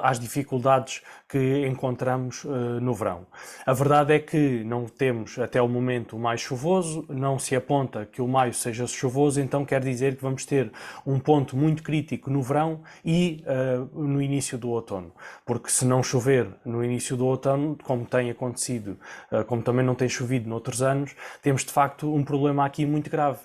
às dificuldades que encontramos no verão. A verdade é que não temos até o momento o mais chuvoso, não se aponta que o maio seja chuvoso, então quer dizer que vamos ter um ponto muito crítico no verão e no início do outono, porque se não chover no início do outono, como tem acontecido, como também não tem chovido noutros anos, temos de facto um problema aqui muito grave.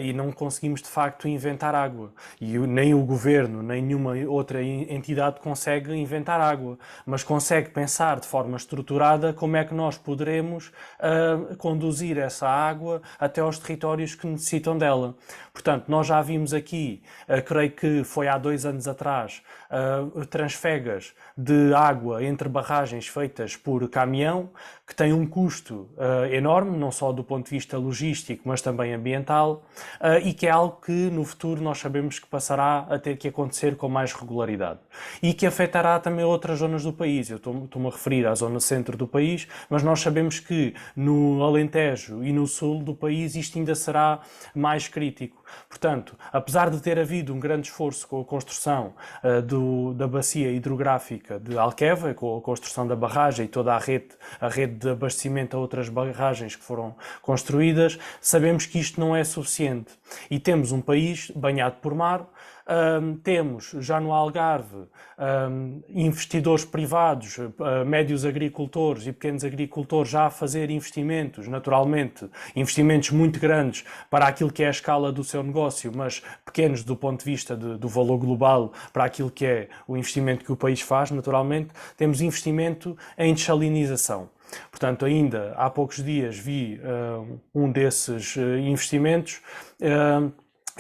E não conseguimos de facto inventar água. E nem o governo, nem nenhuma outra entidade consegue inventar água, mas consegue pensar de forma estruturada como é que nós poderemos conduzir essa água até aos territórios que necessitam dela. Portanto, nós já vimos aqui, creio que foi há 2 anos atrás, transfegas de água entre barragens feitas por caminhão, que tem um custo enorme, não só do ponto de vista logístico, mas também ambiental. e que é algo que no futuro nós sabemos que passará a ter que acontecer com mais regularidade e que afetará também outras zonas do país. Eu estou-me a referir à zona centro do país, mas nós sabemos que no Alentejo e no sul do país isto ainda será mais crítico. Portanto, apesar de ter havido um grande esforço com a construção da bacia hidrográfica de Alqueva, com a construção da barragem e toda a rede de abastecimento a outras barragens que foram construídas, sabemos que isto não é suficiente. E temos um país banhado por mar, temos já no Algarve investidores privados, médios agricultores e pequenos agricultores já a fazer investimentos, naturalmente, investimentos muito grandes para aquilo que é a escala do seu negócio, mas pequenos do ponto de vista do valor global para aquilo que é o investimento que o país faz, naturalmente. Temos investimento em dessalinização. Portanto, ainda há poucos dias vi um desses investimentos.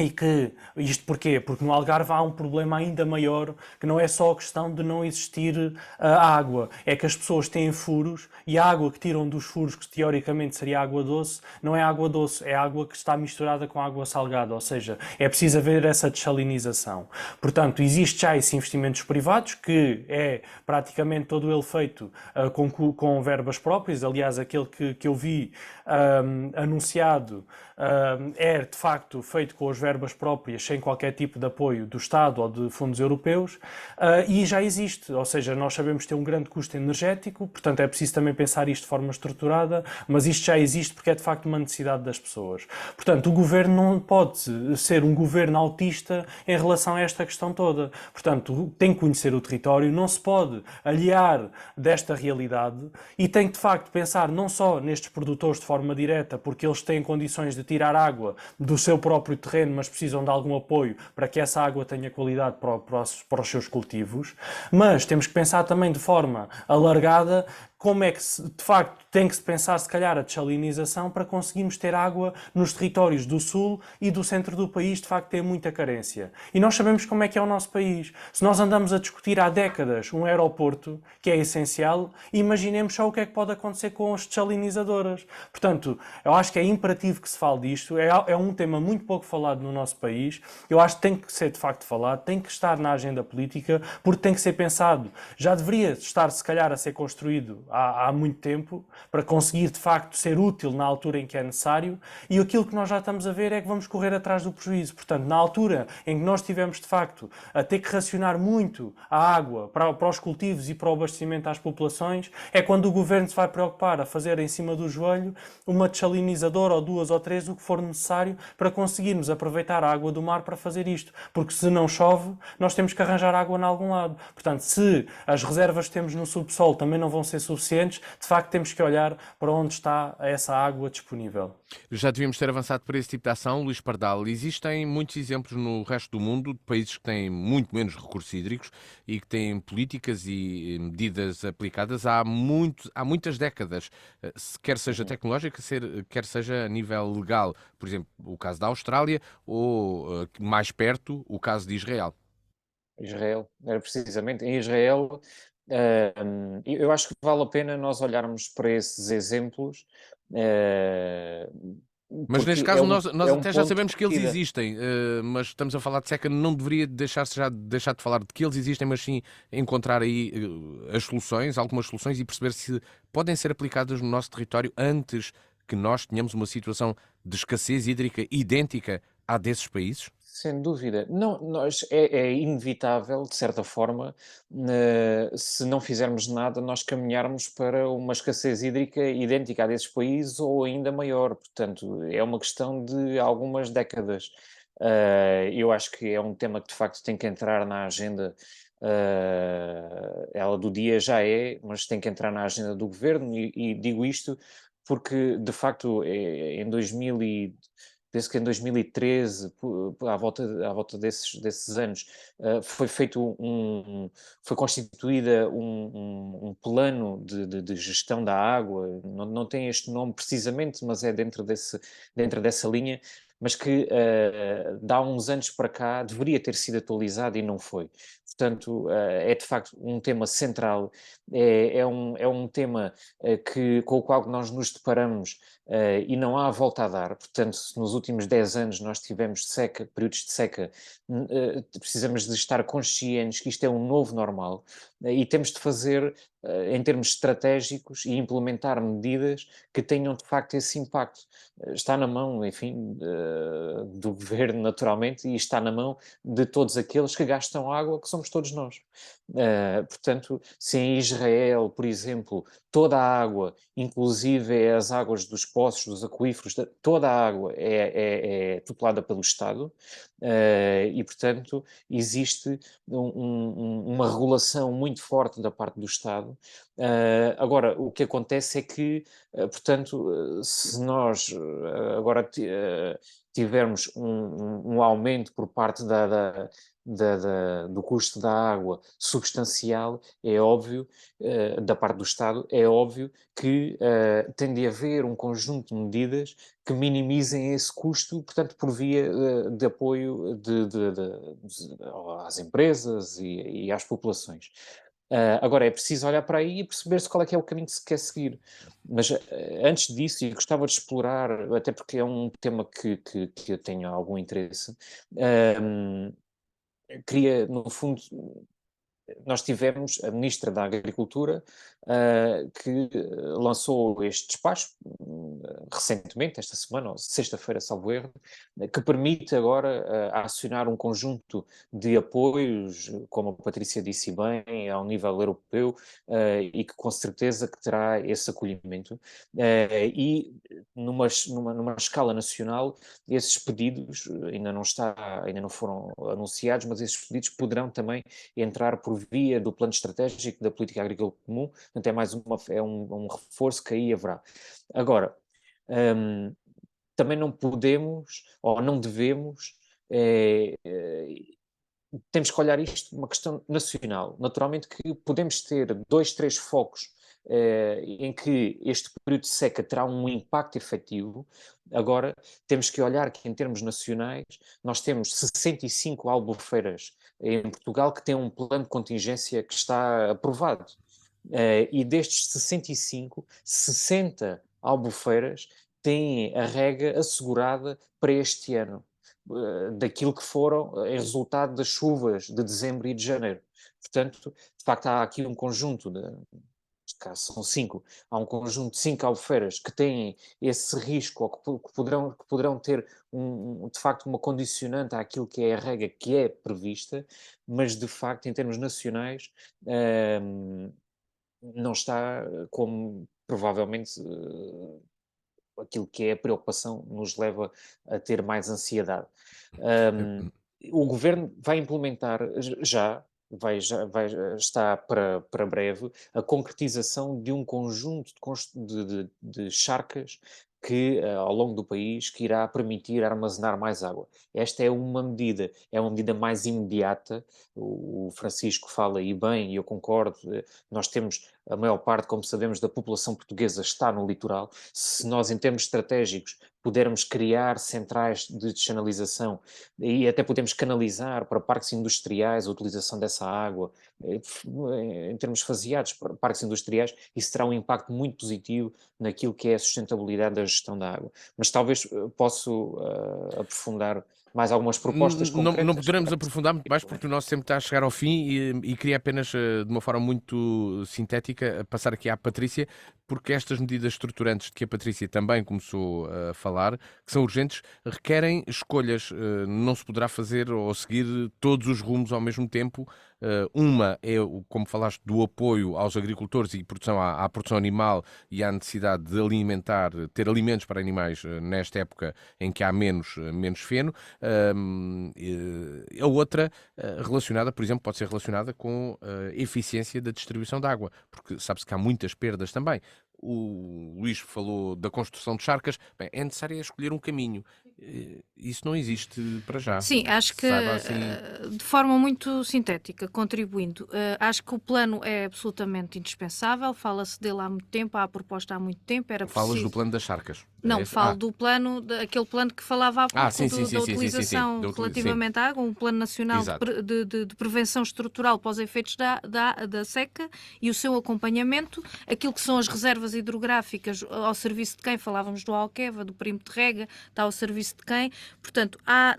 E que, isto porquê? Porque no Algarve há um problema ainda maior, que não é só a questão de não existir água, é que as pessoas têm furos e a água que tiram dos furos, que teoricamente seria água doce, não é água doce, é água que está misturada com água salgada, ou seja, é preciso haver essa dessalinização. Portanto, existe já esses investimentos privados, que é praticamente todo ele feito com verbas próprias, aliás, aquele que eu vi anunciado é de facto feito com as verbas próprias, sem qualquer tipo de apoio do Estado ou de fundos europeus, e já existe, ou seja, nós sabemos ter um grande custo energético, portanto é preciso também pensar isto de forma estruturada, mas isto já existe porque é de facto uma necessidade das pessoas. Portanto, o governo não pode ser um governo autista em relação a esta questão toda. Portanto, tem que conhecer o território, não se pode aliar desta realidade e tem que de facto pensar não só nestes produtores de forma direta, porque eles têm condições de tirar água do seu próprio terreno, mas precisam de algum apoio para que essa água tenha qualidade para os seus cultivos, mas temos que pensar também de forma alargada como é que de facto tem que se pensar se calhar a dessalinização para conseguirmos ter água nos territórios do sul e do centro do país, de facto tem muita carência. E nós sabemos como é que é o nosso país. Se nós andamos a discutir há décadas um aeroporto, que é essencial, imaginemos só o que é que pode acontecer com as desalinizadoras. Portanto, eu acho que é imperativo que se fale disto, é um tema muito pouco falado no nosso país, eu acho que tem que ser de facto falado, tem que estar na agenda política, porque tem que ser pensado. Já deveria estar se calhar a ser construído há muito tempo, para conseguir de facto ser útil na altura em que é necessário, e aquilo que nós já estamos a ver é que vamos correr atrás do prejuízo. Portanto, na altura em que nós tivemos de facto a ter que racionar muito a água para os cultivos e para o abastecimento às populações, é quando o governo se vai preocupar a fazer em cima do joelho uma desalinizadora ou duas ou três, o que for necessário para conseguirmos aproveitar a água do mar para fazer isto. Porque se não chove, nós temos que arranjar água em algum lado. Portanto, se as reservas que temos no subsolo também não vão ser suficientes, de facto temos que olhar para onde está essa água disponível. Já devíamos ter avançado por esse tipo de ação, Luís Pardal. Existem muitos exemplos no resto do mundo de países que têm muito menos recursos hídricos e que têm políticas e medidas aplicadas há muitas décadas, quer seja tecnológica, quer seja a nível legal. Por exemplo, o caso da Austrália ou, mais perto, o caso de Israel. Israel, era precisamente em Israel. Eu acho que vale a pena nós olharmos para esses exemplos, eh, Mas neste porque é caso nós é um até já ponto de sabemos que eles partida. existem, mas estamos a falar de seca, não deveria deixar de falar de que eles existem, mas sim encontrar aí as soluções, algumas soluções e perceber se podem ser aplicadas no nosso território antes que nós tenhamos uma situação de escassez hídrica idêntica à desses países? Sem dúvida. Não, é inevitável, de certa forma, se não fizermos nada, nós caminharmos para uma escassez hídrica idêntica à desses países ou ainda maior. Portanto, é uma questão de algumas décadas. Eu acho que é um tema que de facto tem que entrar na agenda. Ela do dia já é, mas tem que entrar na agenda do governo, e digo isto porque de facto em 2000 penso que em 2013, à volta desses anos, foi feito foi constituída um plano de gestão da água, não tem este nome precisamente, mas é dentro dessa linha, mas que de há uns anos para cá deveria ter sido atualizado e não foi. portanto, é de facto um tema central, é um tema com o qual nós nos deparamos e não há volta a dar. Portanto, se nos últimos 10 anos nós tivemos seca, períodos de seca, precisamos de estar conscientes que isto é um novo normal e temos de fazer, em termos estratégicos, e implementar medidas que tenham de facto esse impacto. Está na mão, enfim, do governo, naturalmente, e está na mão de todos aqueles que gastam água, que somos todos nós. Portanto, se em Israel, por exemplo, toda a água, inclusive as águas dos poços, dos aquíferos, toda a água é tutelada pelo Estado, e, portanto, existe uma regulação muito forte da parte do Estado. Agora, o que acontece é que, portanto, se nós agora tivermos um aumento por parte do custo da água substancial, é óbvio, da parte do Estado, é óbvio que tem de haver um conjunto de medidas que minimizem esse custo, portanto, por via de apoio às empresas e às populações. Agora, é preciso olhar para aí e perceber-se qual é que é o caminho que se quer seguir. Mas antes disso, e gostava de explorar, até porque é um tema que eu tenho algum interesse, queria, no fundo, nós tivemos a Ministra da Agricultura que lançou este despacho recentemente, esta semana, ou sexta-feira, salvo erro, que permite agora acionar um conjunto de apoios, como a Patrícia disse bem, ao nível europeu, e que com certeza que terá esse acolhimento. E numa escala nacional, esses pedidos ainda não foram anunciados, mas esses pedidos poderão também entrar por via do plano estratégico da política agrícola comum, portanto é um reforço que aí haverá. Agora, também não podemos, ou não devemos, temos que olhar isto uma questão nacional. Naturalmente que podemos ter 2, 3 focos em que este período de seca terá um impacto efetivo. Agora, temos que olhar que em termos nacionais, nós temos 65 albufeiras em Portugal que têm um plano de contingência que está aprovado. E destes 65, 60 albufeiras têm a rega assegurada para este ano, daquilo que foram em resultado das chuvas de dezembro e de janeiro. Portanto, de facto, há aqui um conjunto neste caso são 5, há um conjunto de 5 albufeiras que têm esse risco, ou que poderão ter, de facto, uma condicionante àquilo que é a regra que é prevista, mas, de facto, em termos nacionais, não está como, provavelmente, aquilo que é a preocupação nos leva a ter mais ansiedade. O governo vai implementar está para breve a concretização de um conjunto de charcas que, ao longo do país, que irá permitir armazenar mais água. Esta é uma medida mais imediata. O Francisco fala e bem, e eu concordo, nós temos a maior parte, como sabemos, da população portuguesa está no litoral. Se nós, em termos estratégicos, pudermos criar centrais de descanalização e até podemos canalizar para parques industriais a utilização dessa água, em termos faseados para parques industriais, isso terá um impacto muito positivo naquilo que é a sustentabilidade da gestão da água. Mas talvez posso aprofundar mais algumas propostas concretas. Não poderemos aprofundar muito mais porque o nosso tempo está a chegar ao fim e queria apenas, de uma forma muito sintética, passar aqui à Patrícia, porque estas medidas estruturantes de que a Patrícia também começou a falar, que são urgentes, requerem escolhas. Não se poderá fazer ou seguir todos os rumos ao mesmo tempo. Uma é, como falaste, do apoio aos agricultores e à produção animal e à necessidade de alimentar, ter alimentos para animais nesta época em que há menos feno. A outra relacionada, por exemplo, pode ser relacionada com a eficiência da distribuição de água, porque sabe-se que há muitas perdas também. O Luís falou da construção de charcas. Bem, é necessário escolher um caminho. isso não existe para já. Sim, acho que Saiba assim. de forma muito sintética, contribuindo, acho que o plano é absolutamente indispensável, fala-se dele há muito tempo, há a proposta há muito tempo, era Falas do preciso... plano das charcas. É Não, esse? falo do plano, aquele plano que falava há pouco, Sim, sim, da sim, sim, sim, sim, sim. utilização Sim. relativamente à água, um plano nacional Exato. de prevenção estrutural para os efeitos da seca e o seu acompanhamento, aquilo que são as reservas hidrográficas ao serviço de quem, falávamos do Alqueva, do perímetro de rega, está ao serviço de quem, portanto, há,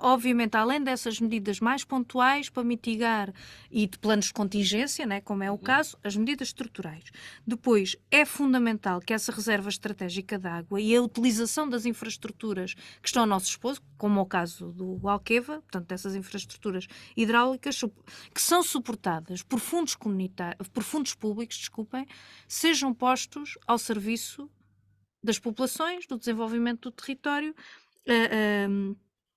obviamente, além dessas medidas mais pontuais para mitigar e de planos de contingência, né, como é o caso, as medidas estruturais. Depois, é fundamental que essa reserva estratégica de água e a utilização das infraestruturas que estão ao nosso dispor, como é o caso do Alqueva, portanto, dessas infraestruturas hidráulicas que são suportadas por fundos por fundos públicos, desculpem, sejam postos ao serviço das populações, do desenvolvimento do território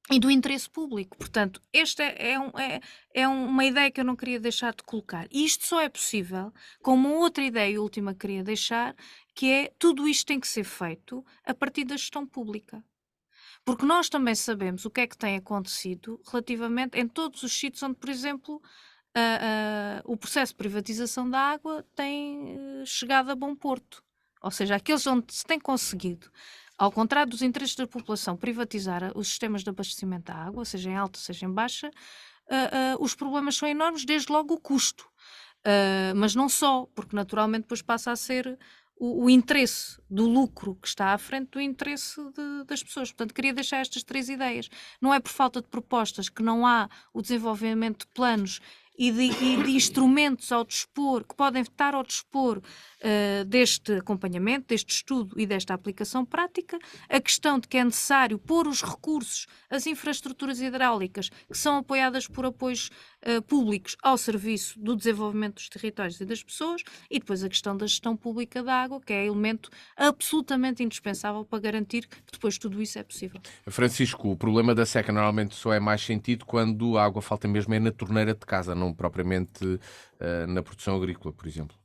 e do interesse público. Portanto, esta é uma ideia que eu não queria deixar de colocar. E isto só é possível com uma outra ideia última que queria deixar, que é tudo isto tem que ser feito a partir da gestão pública. Porque nós também sabemos o que é que tem acontecido relativamente em todos os sítios onde, por exemplo, o processo de privatização da água tem chegado a bom porto. Ou seja, aqueles onde se tem conseguido, ao contrário dos interesses da população, privatizar os sistemas de abastecimento da água, seja em alta, seja em baixa, os problemas são enormes, desde logo o custo. Mas não só, porque naturalmente depois passa a ser o interesse do lucro que está à frente do interesse das pessoas. Portanto, queria deixar estas 3 ideias. Não é por falta de propostas que não há o desenvolvimento de planos e de instrumentos ao dispor, que podem estar ao dispor deste acompanhamento, deste estudo e desta aplicação prática. A questão de que é necessário pôr os recursos, as infraestruturas hidráulicas, que são apoiadas por apoios públicos ao serviço do desenvolvimento dos territórios e das pessoas, e depois a questão da gestão pública da água, que é elemento absolutamente indispensável para garantir que depois tudo isso é possível. Francisco, o problema da seca normalmente só é mais sentido quando a água falta mesmo é na torneira de casa, não propriamente na produção agrícola, por exemplo.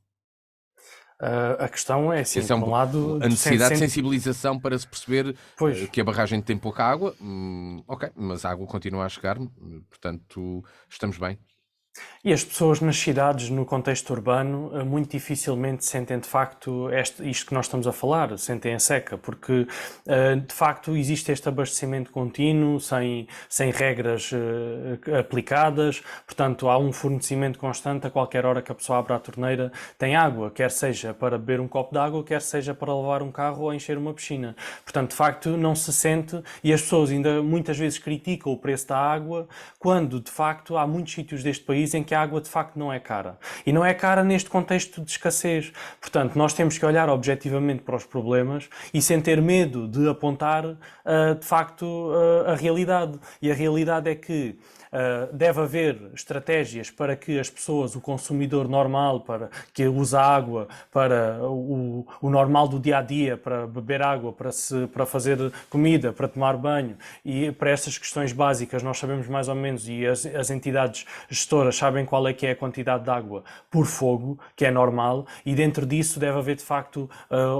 A questão é assim, Esse é por um lado... a necessidade de sensibilização para se perceber Pois. que a barragem tem pouca água, ok, mas a água continua a chegar, portanto estamos bem. E as pessoas nas cidades, no contexto urbano, muito dificilmente sentem de facto isto que nós estamos a falar, sentem a seca, porque de facto existe este abastecimento contínuo, sem regras aplicadas, portanto há um fornecimento constante a qualquer hora que a pessoa abre a torneira, tem água, quer seja para beber um copo de água, quer seja para levar um carro ou encher uma piscina. Portanto, de facto, não se sente, e as pessoas ainda muitas vezes criticam o preço da água, quando de facto há muitos sítios deste país em que a água de facto não é cara. E não é cara neste contexto de escassez. Portanto, nós temos que olhar objetivamente para os problemas e sem ter medo de apontar de facto a realidade. E a realidade é que deve haver estratégias para que as pessoas, o consumidor normal, para que usa água para o normal do dia a dia, para beber água, para fazer comida, para tomar banho, e para essas questões básicas nós sabemos mais ou menos, e as entidades gestoras sabem qual é que é a quantidade de água por fogo, que é normal, e dentro disso deve haver de facto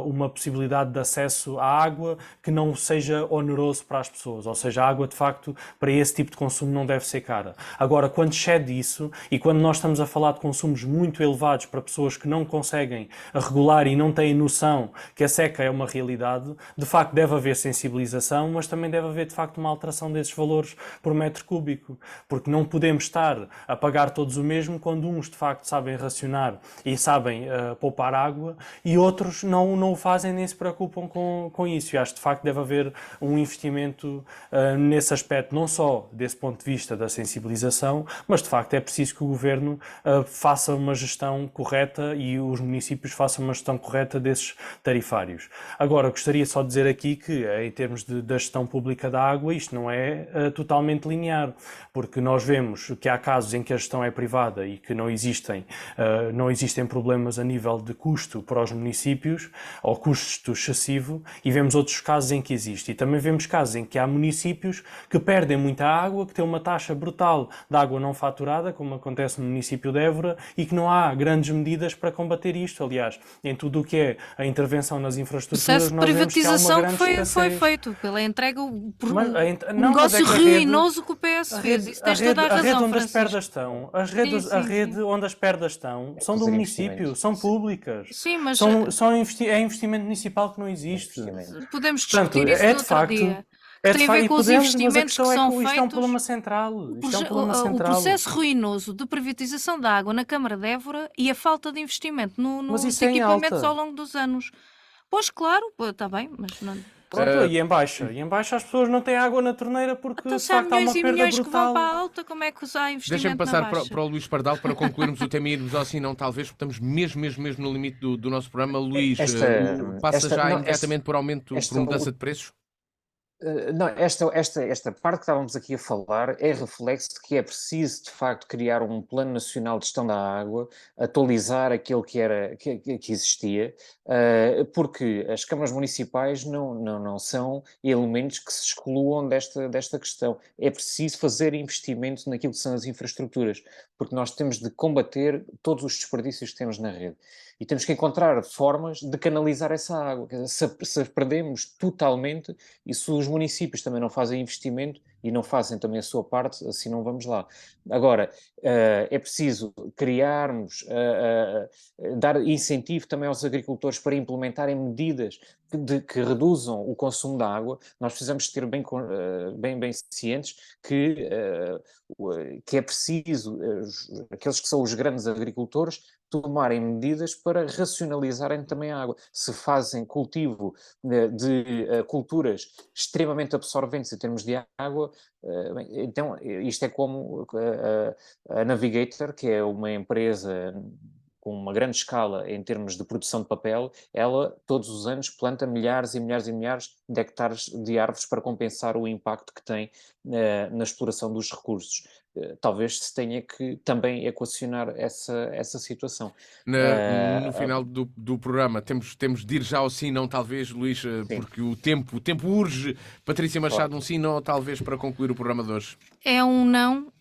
uma possibilidade de acesso à água que não seja oneroso para as pessoas, ou seja, a água de facto para esse tipo de consumo não deve ser cara. Agora, quando excede isso, e quando nós estamos a falar de consumos muito elevados para pessoas que não conseguem regular e não têm noção que a seca é uma realidade, de facto deve haver sensibilização, mas também deve haver de facto uma alteração desses valores por metro cúbico, porque não podemos estar a pagar todos o mesmo quando uns de facto sabem racionar e sabem poupar água e outros não o fazem nem se preocupam com isso. E acho que de facto deve haver um investimento nesse aspecto, não só desse ponto de vista da sensibilização, mas de facto é preciso que o Governo faça uma gestão correta e os municípios façam uma gestão correta desses tarifários. Agora, gostaria só de dizer aqui que, em termos da gestão pública da água, isto não é totalmente linear, porque nós vemos que há casos em que a gestão é privada e que não existem problemas a nível de custo para os municípios ou custo excessivo, e vemos outros casos em que existe. E também vemos casos em que há municípios que perdem muita água, que têm uma taxa brutal de água não faturada, como acontece no município de Évora, e que não há grandes medidas para combater isto. Aliás, em tudo o que é a intervenção nas O infraestruturas, processo de nós vemos que há uma privatização que grande foi escassez. feito pela entrega, por Mas, um não, mas negócio é que a rede, ruinoso que o PS fez. Isso tens toda a a rede razão, onde as Francisco. perdas estão, a Sim. rede onde as perdas estão, são do fazer município, investimentos. são públicas. Sim, mas É investimento municipal que não existe. Investimento. podemos Portanto, discutir isso é no de outro facto. dia. É Tem de a ver facto, com os podemos, mas a investimentos que questão é são que isto é um feitos. problema central. Isto é um problema O central. processo ruinoso de privatização da água na Câmara de Évora e a falta de investimento Mas nos isso é em equipamentos alta. ao longo dos anos. Pois claro, está bem, mas não. Pronto, e em baixa? E em baixa as pessoas não têm água na torneira porque Então, de se há facto há milhões uma e perda milhões que vão brutal. para a alta, como é que há Deixem-me investimento na passar baixa? para o Luís Pardal para concluirmos o tema e irmos ao sim, não, talvez, porque estamos mesmo no limite do nosso programa. Luís, passa já imediatamente por aumento, por mudança de preços? Não, esta parte que estávamos aqui a falar é reflexo de que é preciso, de facto, criar um Plano Nacional de Gestão da Água, atualizar aquele que existia, porque as câmaras municipais não são elementos que se excluam desta questão. É preciso fazer investimento naquilo que são as infraestruturas, porque nós temos de combater todos os desperdícios que temos na rede. E temos que encontrar formas de canalizar essa água. Quer dizer, se perdemos totalmente, e se os municípios também não fazem investimento e não fazem também a sua parte, assim não vamos lá. Agora, é preciso criarmos, dar incentivo também aos agricultores para implementarem medidas que reduzam o consumo da água. Nós precisamos ter bem cientes que é preciso aqueles que são os grandes agricultores tomarem medidas para racionalizarem também a água. Se fazem cultivo de culturas extremamente absorventes em termos de água, então isto é como a Navigator, que é uma empresa com uma grande escala em termos de produção de papel, ela todos os anos planta milhares e milhares e milhares de hectares de árvores para compensar o impacto que tem na exploração dos recursos. Talvez se tenha que também equacionar essa situação. No final do programa temos de ir já ao sim, não, talvez, Luís, porque o tempo urge. Patrícia Machado, um sim, não, talvez, para concluir o programa de hoje. É um não.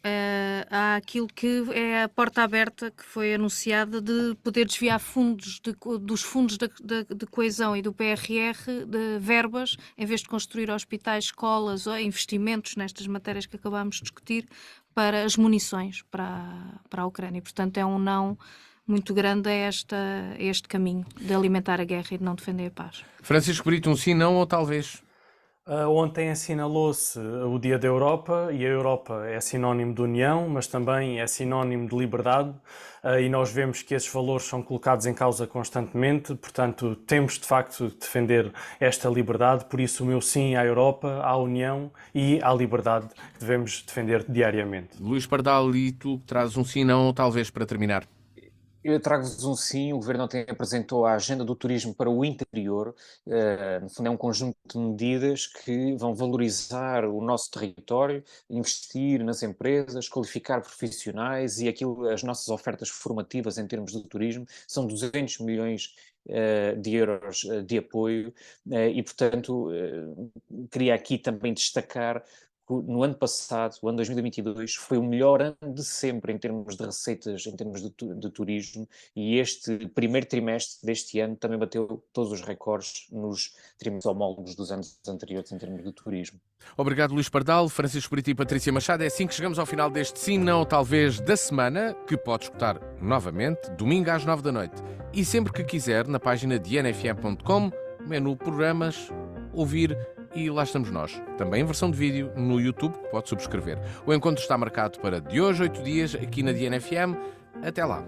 Há aquilo que é a porta aberta que foi anunciada de poder desviar fundos dos fundos de coesão e do PRR de verbas, em vez de construir hospitais, escolas ou investimentos nestas matérias que acabámos de discutir, para as munições para a Ucrânia. Portanto, é um não muito grande a este caminho de alimentar a guerra e de não defender a paz. Francisco Brito, um sim, não ou talvez? Ontem assinalou-se o Dia da Europa, e a Europa é sinónimo de união, mas também é sinónimo de liberdade, e nós vemos que esses valores são colocados em causa constantemente. Portanto, temos de facto de defender esta liberdade. Por isso o meu sim à Europa, à união e à liberdade que devemos defender diariamente. Luís Pardal, e tu trazes um sim, não ou talvez, para terminar? Eu trago-vos um sim. O Governo ontem apresentou a Agenda do Turismo para o interior. No fundo, é um conjunto de medidas que vão valorizar o nosso território, investir nas empresas, qualificar profissionais e as nossas ofertas formativas em termos de turismo. São 200 milhões de euros de apoio e, portanto, queria aqui também destacar no ano passado, o ano 2022, foi o melhor ano de sempre em termos de receitas, em termos de turismo, e este primeiro trimestre deste ano também bateu todos os recordes nos trimestres homólogos dos anos anteriores em termos de turismo. Obrigado, Luís Pardal, Francisco Brito e Patrícia Machado. É assim que chegamos ao final deste sim, não, talvez, da semana, que pode escutar novamente, domingo às 9 da noite. E sempre que quiser, na página de nfm.com, menu Programas, ouvir, e lá estamos nós. Também em versão de vídeo no YouTube, que pode subscrever. O encontro está marcado para de hoje, 8 dias, aqui na DNFM. Até lá.